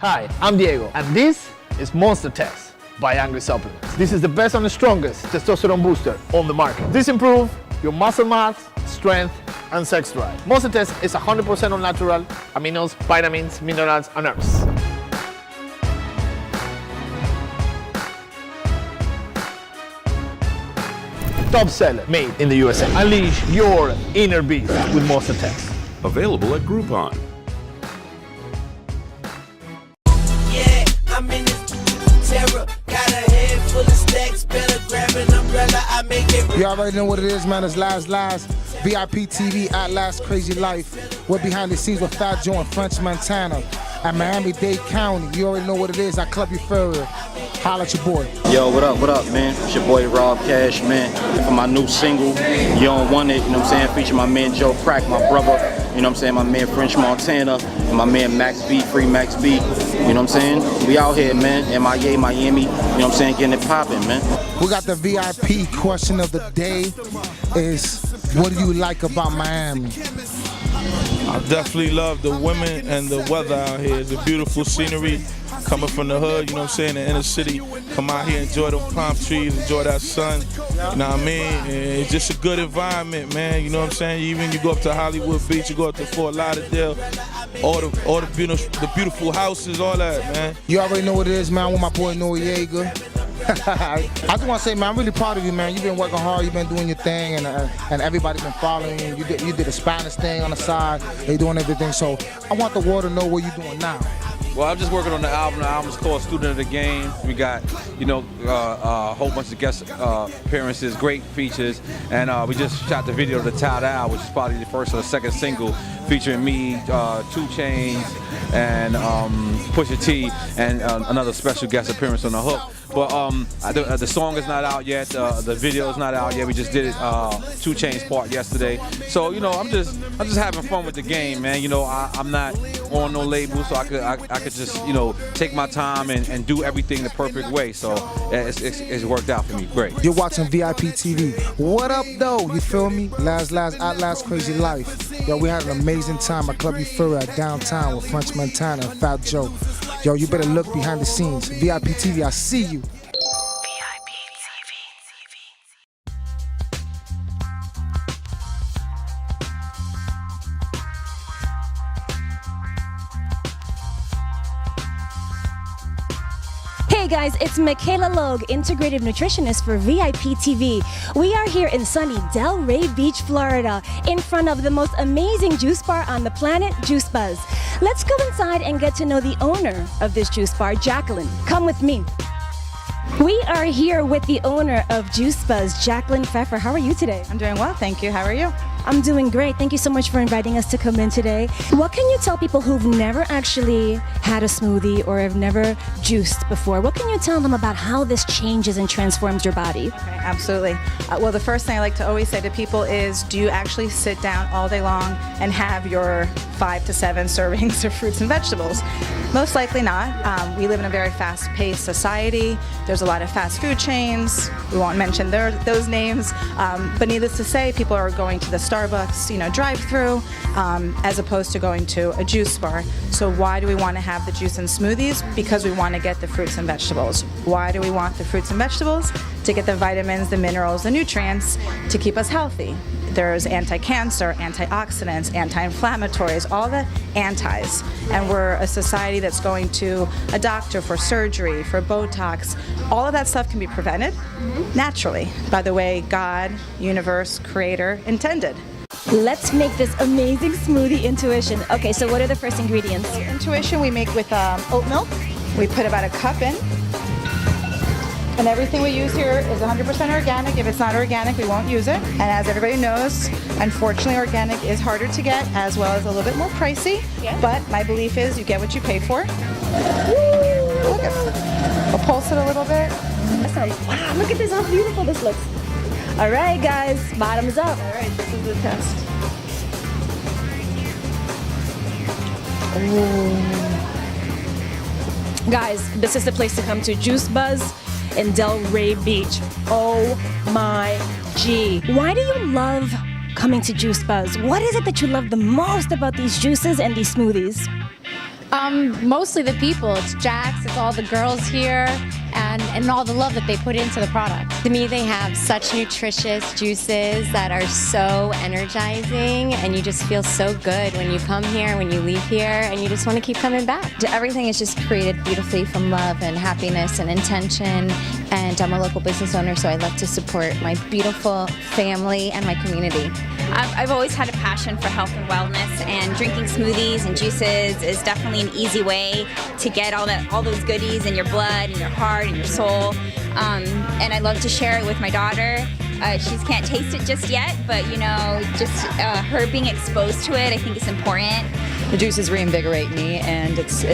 Hi, I'm Diego, and this is Monster Test by Angry Supplements. This is the best and the strongest testosterone booster on the market. This improves your muscle mass, strength, and sex drive. Monster Test is 100% all natural aminos, vitamins, minerals, and herbs. Top seller, made in the USA. Unleash your inner beast with Monster Test. Available at Groupon. Yeah, I'm in this terror. Got a head full of stacks. Better grab an umbrella. I make it. You already know what it is, man. It's Last VIP TV at Last Crazy Life. We're behind the scenes with Fat Joe and French Montana. at Miami-Dade County. You already know what it is. I Club Euphoria. Holla at your boy. Yo, what up, man? It's your boy Rob Cash, man. For my new single, You Don't Want It, you know what I'm saying? Featuring my man Joe Crack, my brother, you know what I'm saying? My man French Montana, and my man Max B, Free Max B, you know what I'm saying? We out here, man. MIA, Miami, you know what I'm saying? Getting it popping, man. We got the VIP question of the day is, what do you like about Miami? I definitely love the women and the weather out here. It's a beautiful scenery. Coming from the hood, you know what I'm saying, the inner city, come out here, enjoy the palm trees, enjoy that sun, you know what I mean? And it's just a good environment, man, you know what I'm saying? Even you go up to Hollywood Beach, you go up to Fort Lauderdale, all the beautiful houses, all that, man. You already know what it is, man. I'm with my boy Noriega. I just want to say, man, I'm really proud of you, man. You've been working hard, you've been doing your thing, and everybody's been following you. You did a Spanish thing on the side, they're doing everything, so I want the world to know what you're doing now. Well, I'm just working on the album. The album's called Student of the Game. We got, a whole bunch of guest appearances, great features, and we just shot the video of the Tied Out, which is probably the first or the second single, featuring me, 2 Chainz, and Pusha T, and another special guest appearance on the hook. But the song is not out yet. The video is not out yet. We just did it 2 Chainz part yesterday. So I'm just having fun with the game, man. I'm not on no label, so I could just take my time and do everything the perfect way. So it's worked out for me. Great. You're watching VIP TV. What up though? You feel me? Last Crazy Life. Yo, we had an amazing time at Club Euphoria downtown with French Montana and Fat Joe. Yo, you better look behind the scenes. VIP TV, I see you. Hey guys, it's Michaela Logue, integrative nutritionist for VIP TV. We are here in sunny Delray Beach, Florida, in front of the most amazing juice bar on the planet, Juice Buzz. Let's go inside and get to know the owner of this juice bar, Jacqueline. Come with me. We are here with the owner of Juice Buzz, Jacqueline Pfeffer. How are you today? I'm doing well, thank you. How are you? I'm doing great. Thank you so much for inviting us to come in today. What can you tell people who've never actually had a smoothie or have never juiced before? What can you tell them about how this changes and transforms your body? Okay, absolutely. Well, the first thing I like to always say to people is, do you actually sit down all day long and have your 5 to 7 servings of fruits and vegetables? Most likely not. We live in a very fast-paced society. There's a lot of fast food chains. We won't mention those names. But needless to say, people are going to the Starbucks, drive-through, as opposed to going to a juice bar. So why do we want to have the juice and smoothies? Because we want to get the fruits and vegetables. Why do we want the fruits and vegetables? To get the vitamins, the minerals, the nutrients to keep us healthy. There's anti-cancer, antioxidants, anti-inflammatories, all the antis. And we're a society that's going to a doctor for surgery, for Botox. All of that stuff can be prevented naturally by the way God, universe, creator intended. Let's make this amazing smoothie intuition. Okay, so what are the first ingredients? Intuition we make with oat milk. We put about a cup in. And everything we use here is 100% organic. If it's not organic, we won't use it. And as everybody knows, unfortunately, organic is harder to get, as well as a little bit more pricey. Yeah. But my belief is you get what you pay for. Look at, we'll pulse it a little bit. Wow, look at this, how beautiful this looks. All right, guys, bottoms up. All right, this is the test. Ooh. Guys, this is the place to come to, Juice Buzz in Delray Beach. Oh my G. Why do you love coming to Juice Buzz? What is it that you love the most about these juices and these smoothies? Mostly the people. It's Jax, it's all the girls here, and all the love that they put into the product. To me, they have such nutritious juices that are so energizing, and you just feel so good when you come here, when you leave here, and you just want to keep coming back. Everything is just created beautifully from love and happiness and intention, and I'm a local business owner, so I love to support my beautiful family and my community. I've always had a passion for health and wellness, and drinking smoothies and juices is definitely an easy way to get all those goodies in your blood and your heart and your soul. And I love to share it with my daughter. She can't taste it just yet, but you know, just her being exposed to it, I think is important. The juices reinvigorate me, and it's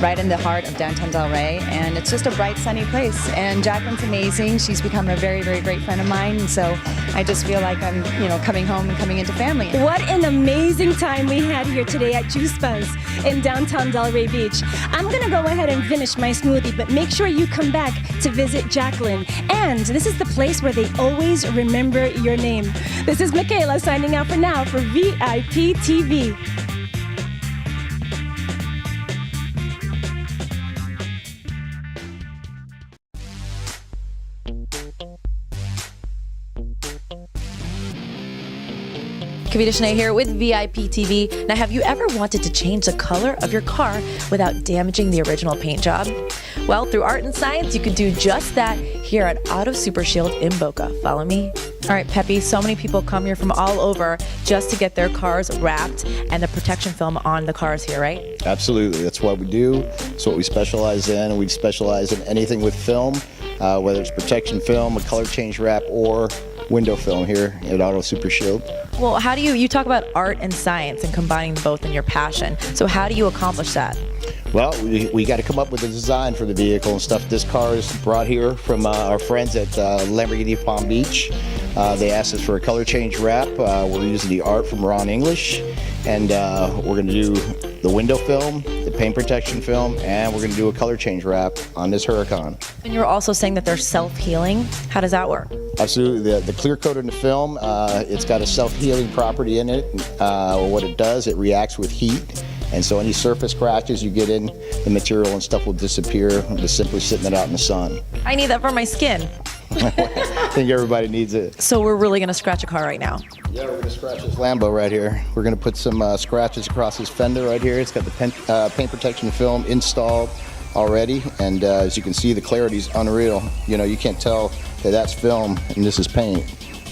right in the heart of downtown Delray, and it's just a bright, sunny place. And Jacqueline's amazing. She's become a very, very great friend of mine, and so I just feel like I'm, coming home and coming into family. What an amazing time we had here today at Juice Buzz in downtown Delray Beach. I'm gonna go ahead and finish my smoothie, but make sure you come back to visit Jacqueline. And this is the place where they always remember your name. This is Michaela signing out for now for VIP TV. Kavita Shanae here with VIP TV. Now, have you ever wanted to change the color of your car without damaging the original paint job? Well, through art and science, you can do just that here at Auto Super Shield in Boca. Follow me. All right, Pepe, so many people come here from all over just to get their cars wrapped and the protection film on the cars here, right? Absolutely. That's what we do. That's what we specialize in. And we specialize in anything with film, whether it's protection film, a color change wrap, or window film here at Auto Super Shield. Well, how do you talk about art and science and combining both in your passion. So how do you accomplish that? Well, we got to come up with a design for the vehicle and stuff. This car is brought here from our friends at Lamborghini Palm Beach. They asked us for a color change wrap. We're using the art from Ron English, and we're going to do the window film, the paint protection film, and we're going to do a color change wrap on this Huracan. And you're also saying that they're self-healing. How does that work? Absolutely. The clear coat in the film, it's got a self-healing property in it. What it does, it reacts with heat. And so any surface scratches you get in, the material and stuff will disappear just simply sitting it out in the sun. I need that for my skin. I think everybody needs it. So we're really going to scratch a car right now? Yeah, we're going to scratch this Lambo right here. We're going to put some scratches across this fender right here. It's got the paint protection film installed already. And as you can see, the clarity's unreal. You know, you can't tell that that's film and this is paint.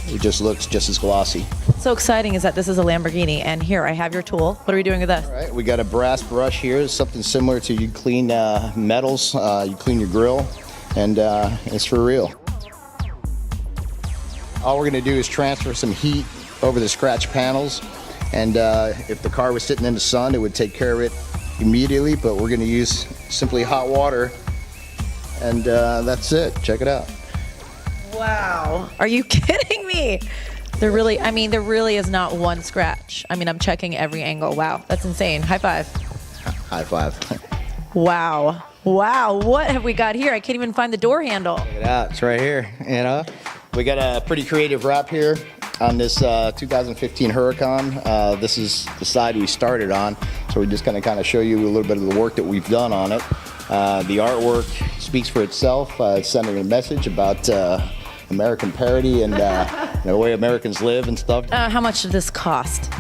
It just looks just as glossy. So exciting is that this is a Lamborghini, and here I have your tool. What are we doing with this? All right, we got a brass brush here. It's something similar to you clean metals, you clean your grill, and it's for real. All we're going to do is transfer some heat over the scratch panels, and if the car was sitting in the sun, it would take care of it immediately, but we're going to use simply hot water, and that's it. Check it out. Wow. Are you kidding me? There really is not one scratch. I mean, I'm checking every angle. Wow, that's insane. High five. High five. Wow. Wow, what have we got here? I can't even find the door handle. Check it out, it's right here, you know. We got a pretty creative wrap here on this 2015 Huracan. This is the side we started on, so we're just gonna kind of show you a little bit of the work that we've done on it. The artwork speaks for itself. It's sending a message about American parity and the way Americans live and stuff. How much did this cost?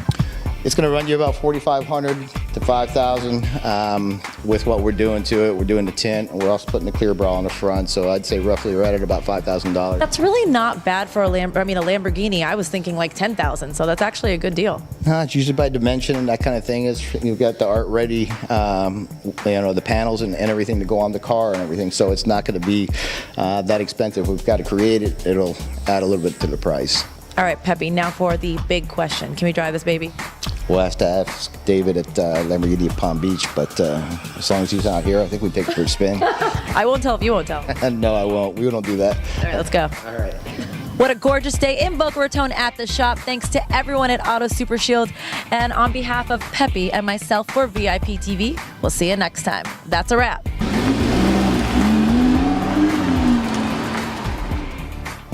It's going to run you about $4,500 to $5,000 with what we're doing to it. We're doing the tint, and we're also putting the clear bra on the front. So I'd say roughly right at about $5,000. That's really not bad for a Lamborghini. I was thinking like $10,000, so that's actually a good deal. It's usually by dimension and that kind of thing. You've got the art ready, the panels and everything to go on the car and everything. So it's not going to be that expensive. We've got to create it. It'll add a little bit to the price. All right, Pepe, now for the big question. Can we drive this baby? We'll have to ask David at Lamborghini at Palm Beach, but as long as he's out here, I think we take it for a spin. I won't tell if you won't tell. No, I won't. We don't do that. All right, let's go. All right. What a gorgeous day in Boca Raton at the shop. Thanks to everyone at Auto Super Shield. And on behalf of Pepe and myself for VIP TV, we'll see you next time. That's a wrap.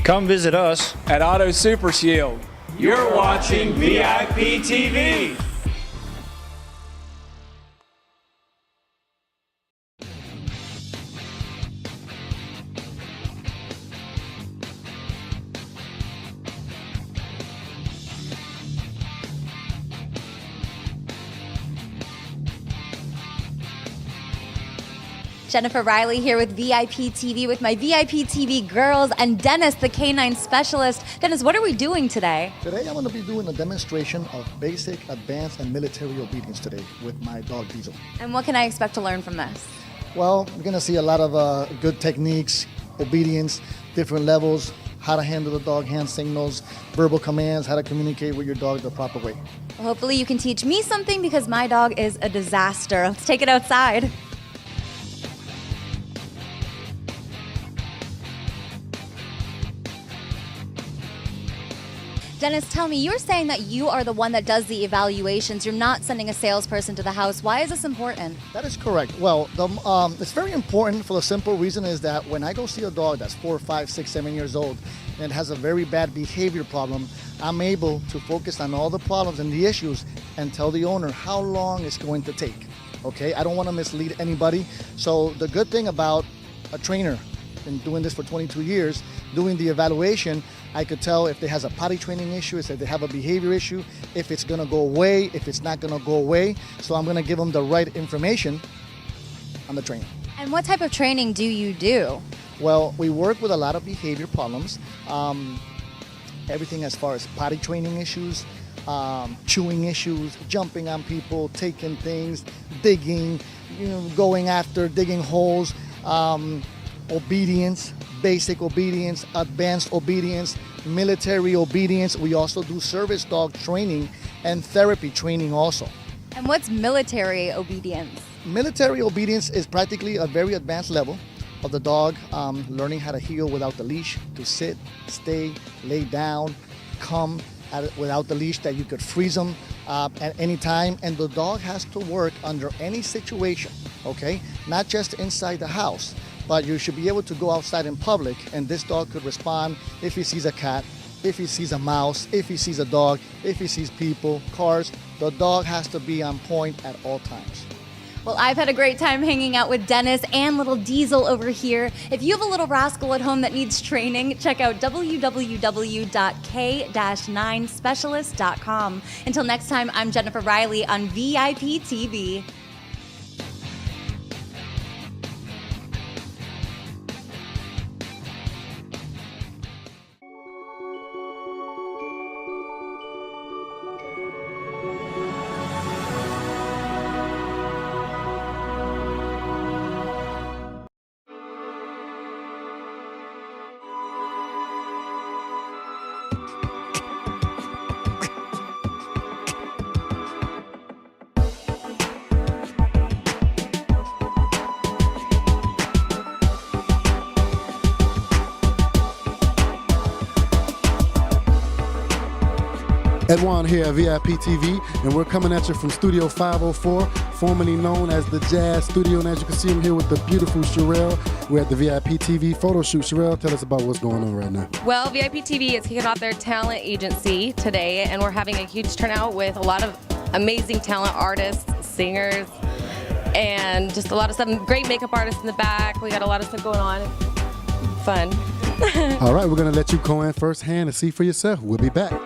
Come visit us at Auto Super Shield. You're watching VIP TV. Jennifer Riley here with VIP TV with my VIP TV girls and Dennis, the canine specialist. Dennis, what are we doing today? Today I'm going to be doing a demonstration of basic, advanced, and military obedience today with my dog Diesel. And what can I expect to learn from this? Well, we're going to see a lot of good techniques, obedience, different levels, how to handle the dog, hand signals, verbal commands, how to communicate with your dog the proper way. Well, hopefully you can teach me something because my dog is a disaster. Let's take it outside. Dennis, tell me, you're saying that you are the one that does the evaluations. You're not sending a salesperson to the house. Why is this important? That is correct. Well, it's very important for the simple reason is that when I go see a dog that's 4, 5, 6, 7 years old and has a very bad behavior problem, I'm able to focus on all the problems and the issues and tell the owner how long it's going to take. Okay, I don't want to mislead anybody. So the good thing about a trainer, been doing this for 22 years, doing the evaluation, I could tell if they has a potty training issue, if they have a behavior issue, if it's gonna go away, if it's not gonna go away. So I'm gonna give them the right information on the training. And what type of training do you do? Well, we work with a lot of behavior problems. Everything as far as potty training issues, chewing issues, jumping on people, taking things, digging, going after, digging holes, obedience, basic obedience, advanced obedience, military obedience. We also do service dog training and therapy training also. And what's military obedience? Military obedience is practically a very advanced level of the dog learning how to heel without the leash, to sit, stay, lay down, come without the leash, that you could freeze them at any time. And the dog has to work under any situation, okay? Not just inside the house. But you should be able to go outside in public, and this dog could respond if he sees a cat, if he sees a mouse, if he sees a dog, if he sees people, cars. The dog has to be on point at all times. Well, I've had a great time hanging out with Dennis and little Diesel over here. If you have a little rascal at home that needs training, check out www.k-9specialist.com. Until next time, I'm Jennifer Riley on VIP TV. Edwan here at VIP TV, and we're coming at you from Studio 504, formerly known as the Jazz Studio. And as you can see, I'm here with the beautiful Sherelle. We're at the VIP TV photo shoot. Sherelle, tell us about what's going on right now. Well, VIP TV is kicking off their talent agency today, and we're having a huge turnout with a lot of amazing talent artists, singers, and just a lot of stuff. Great makeup artists in the back. We got a lot of stuff going on. Fun. All right, we're going to let you go in firsthand and see for yourself. We'll be back.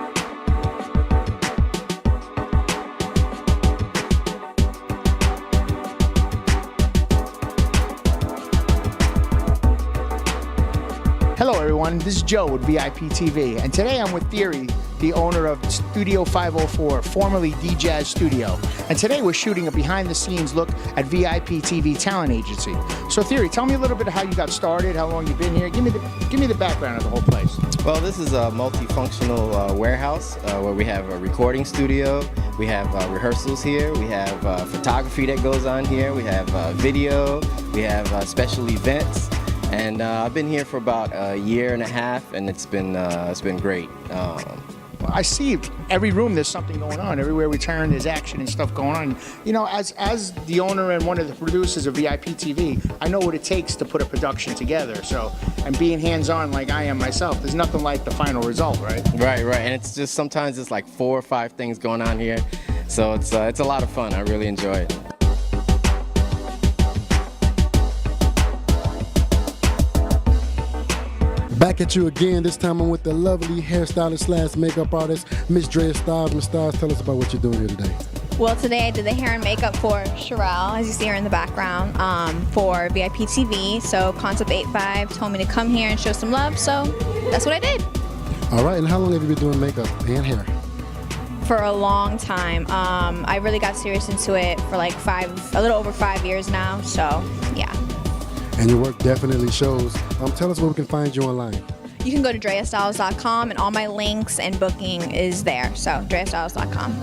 Hello everyone, this is Joe with VIP TV, and today I'm with Theory, the owner of Studio 504, formerly D-Jazz Studio. And today we're shooting a behind-the-scenes look at VIP TV Talent Agency. So Theory, tell me a little bit of how you got started, how long you've been here. Give me the background of the whole place. Well, this is a multifunctional warehouse where we have a recording studio, we have rehearsals here, we have photography that goes on here, we have video, we have special events. And I've been here for about a year and a half, and it's been great. I see every room there's something going on. Everywhere we turn, there's action and stuff going on. You know, as the owner and one of the producers of VIP TV, I know what it takes to put a production together. So, and being hands-on like I am myself, there's nothing like the final result, right? Right. And it's just sometimes it's like 4 or 5 things going on here, so it's a lot of fun. I really enjoy it. Back at you again. This time I'm with the lovely hairstylist / makeup artist, Miss Drea Styles. Miss Styles, tell us about what you're doing here today. Well, today I did the hair and makeup for Sherelle, as you see her in the background, for VIP TV. So Concept 85 told me to come here and show some love, so that's what I did. All right, and how long have you been doing makeup and hair? For a long time. I really got serious into it for like a little over 5 years now, so yeah. And your work definitely shows. Tell us where we can find you online. you can go to dreastyles.com, and all my links and booking is there. So dreastyles.com.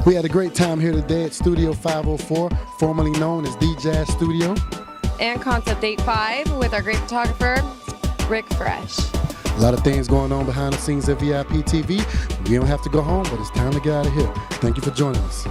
We had a great time here today at Studio 504, formerly known as The Jazz Studio. And Concept 85 with our great photographer, Rick Fresh. A lot of things going on behind the scenes at VIP TV. We don't have to go home, but it's time to get out of here. Thank you for joining us.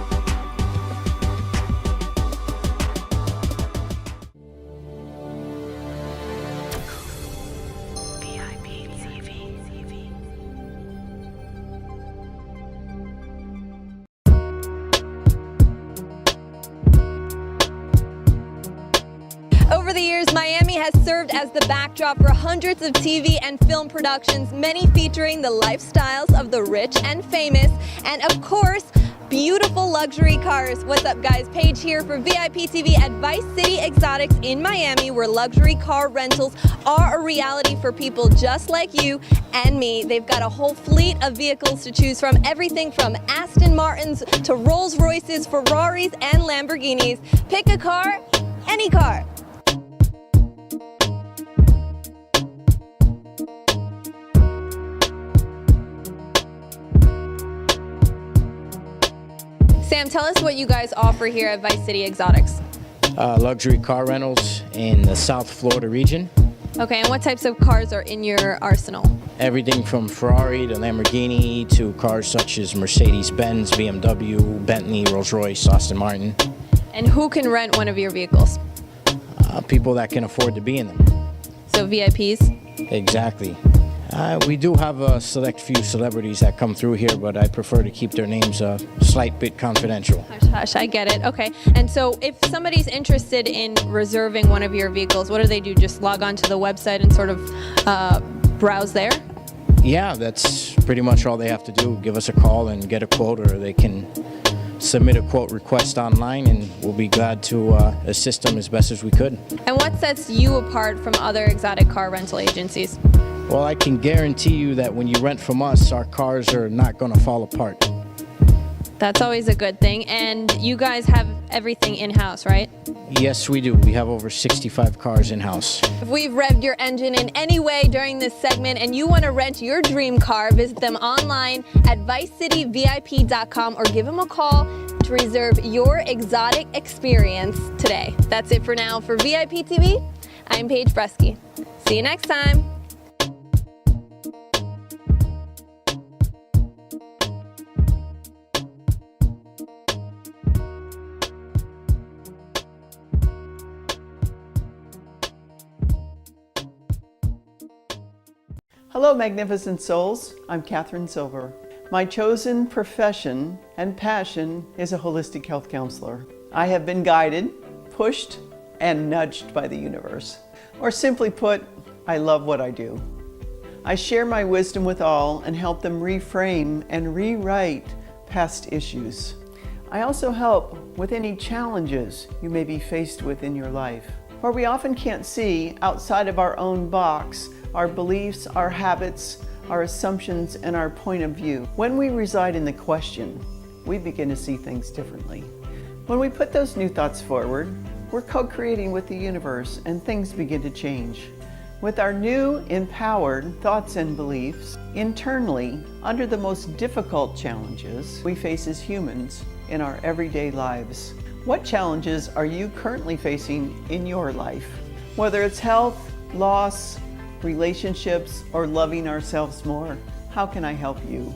Over the years, Miami has served as the backdrop for hundreds of TV and film productions, many featuring the lifestyles of the rich and famous, and of course, beautiful luxury cars. What's up, guys? Paige here for VIP TV at Vice City Exotics in Miami, where luxury car rentals are a reality for people just like you and me. They've got a whole fleet of vehicles to choose from, everything from Aston Martins to Rolls Royces, Ferraris, and Lamborghinis. Pick a car, any car. Sam, tell us what you guys offer here at Vice City Exotics. Luxury car rentals in the South Florida region. Okay, and what types of cars are in your arsenal? Everything from Ferrari to Lamborghini to cars such as Mercedes-Benz, BMW, Bentley, Rolls-Royce, Aston Martin. And who can rent one of your vehicles? People that can afford to be in them. So VIPs? Exactly. We do have a select few celebrities that come through here, but I prefer to keep their names a slight bit confidential. Hush, hush, I get it. Okay, and so if somebody's interested in reserving one of your vehicles, what do they do? Just log on to the website and sort of browse there? Yeah, that's pretty much all they have to do. Give us a call and get a quote, or they can submit a quote request online, and we'll be glad to assist them as best as we could. And what sets you apart from other exotic car rental agencies? Well, I can guarantee you that when you rent from us, our cars are not going to fall apart. That's always a good thing. And you guys have everything in-house, right? Yes, we do. We have over 65 cars in-house. If we've revved your engine in any way during this segment and you want to rent your dream car, visit them online at vicecityvip.com or give them a call to reserve your exotic experience today. That's it for now. For VIP TV, I'm Paige Bresky. See you next time. Hello, magnificent souls. I'm Catherine Silver. My chosen profession and passion is a holistic health counselor. I have been guided, pushed, and nudged by the universe. Or simply put, I love what I do. I share my wisdom with all and help them reframe and rewrite past issues. I also help with any challenges you may be faced with in your life. Where we often can't see outside of our own box, our beliefs, our habits, our assumptions, and our point of view. When we reside in the question, we begin to see things differently. When we put those new thoughts forward, we're co-creating with the universe and things begin to change. With our new, empowered thoughts and beliefs, internally, under the most difficult challenges we face as humans in our everyday lives. What challenges are you currently facing in your life? Whether it's health, loss, relationships, or loving ourselves more, how can I help you?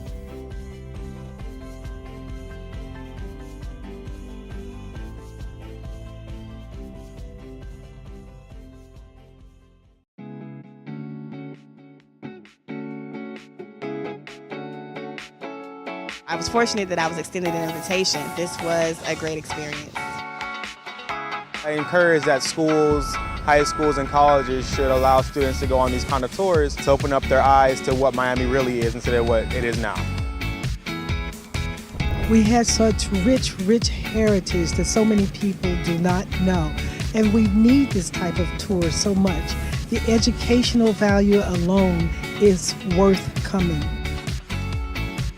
I was fortunate that I was extended an invitation. This was a great experience. I encourage that schools, high schools and colleges should allow students to go on these kind of tours to open up their eyes to what Miami really is instead of what it is now. We have such rich heritage that so many people do not know. And we need this type of tour so much. The educational value alone is worth coming.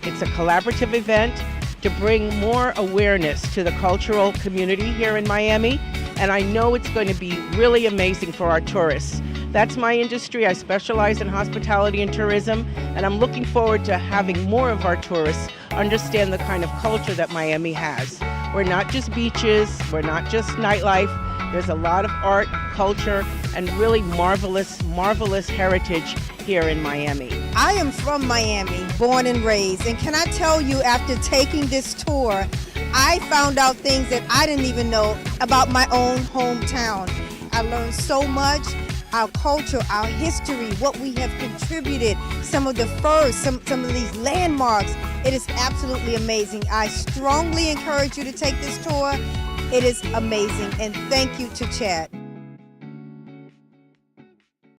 It's a collaborative event to bring more awareness to the cultural community here in Miami, and I know it's going to be really amazing for our tourists. That's my industry. I specialize in hospitality and tourism, and I'm looking forward to having more of our tourists understand the kind of culture that Miami has. We're not just beaches, we're not just nightlife. There's a lot of art, culture, and really marvelous heritage here in Miami. I am from Miami, born and raised, and can I tell you, after taking this tour, I found out things that I didn't even know about my own hometown. I learned so much, our culture, our history, what we have contributed, some of the first, some of these landmarks. It is absolutely amazing. I strongly encourage you to take this tour. It is amazing, and thank you to Chad.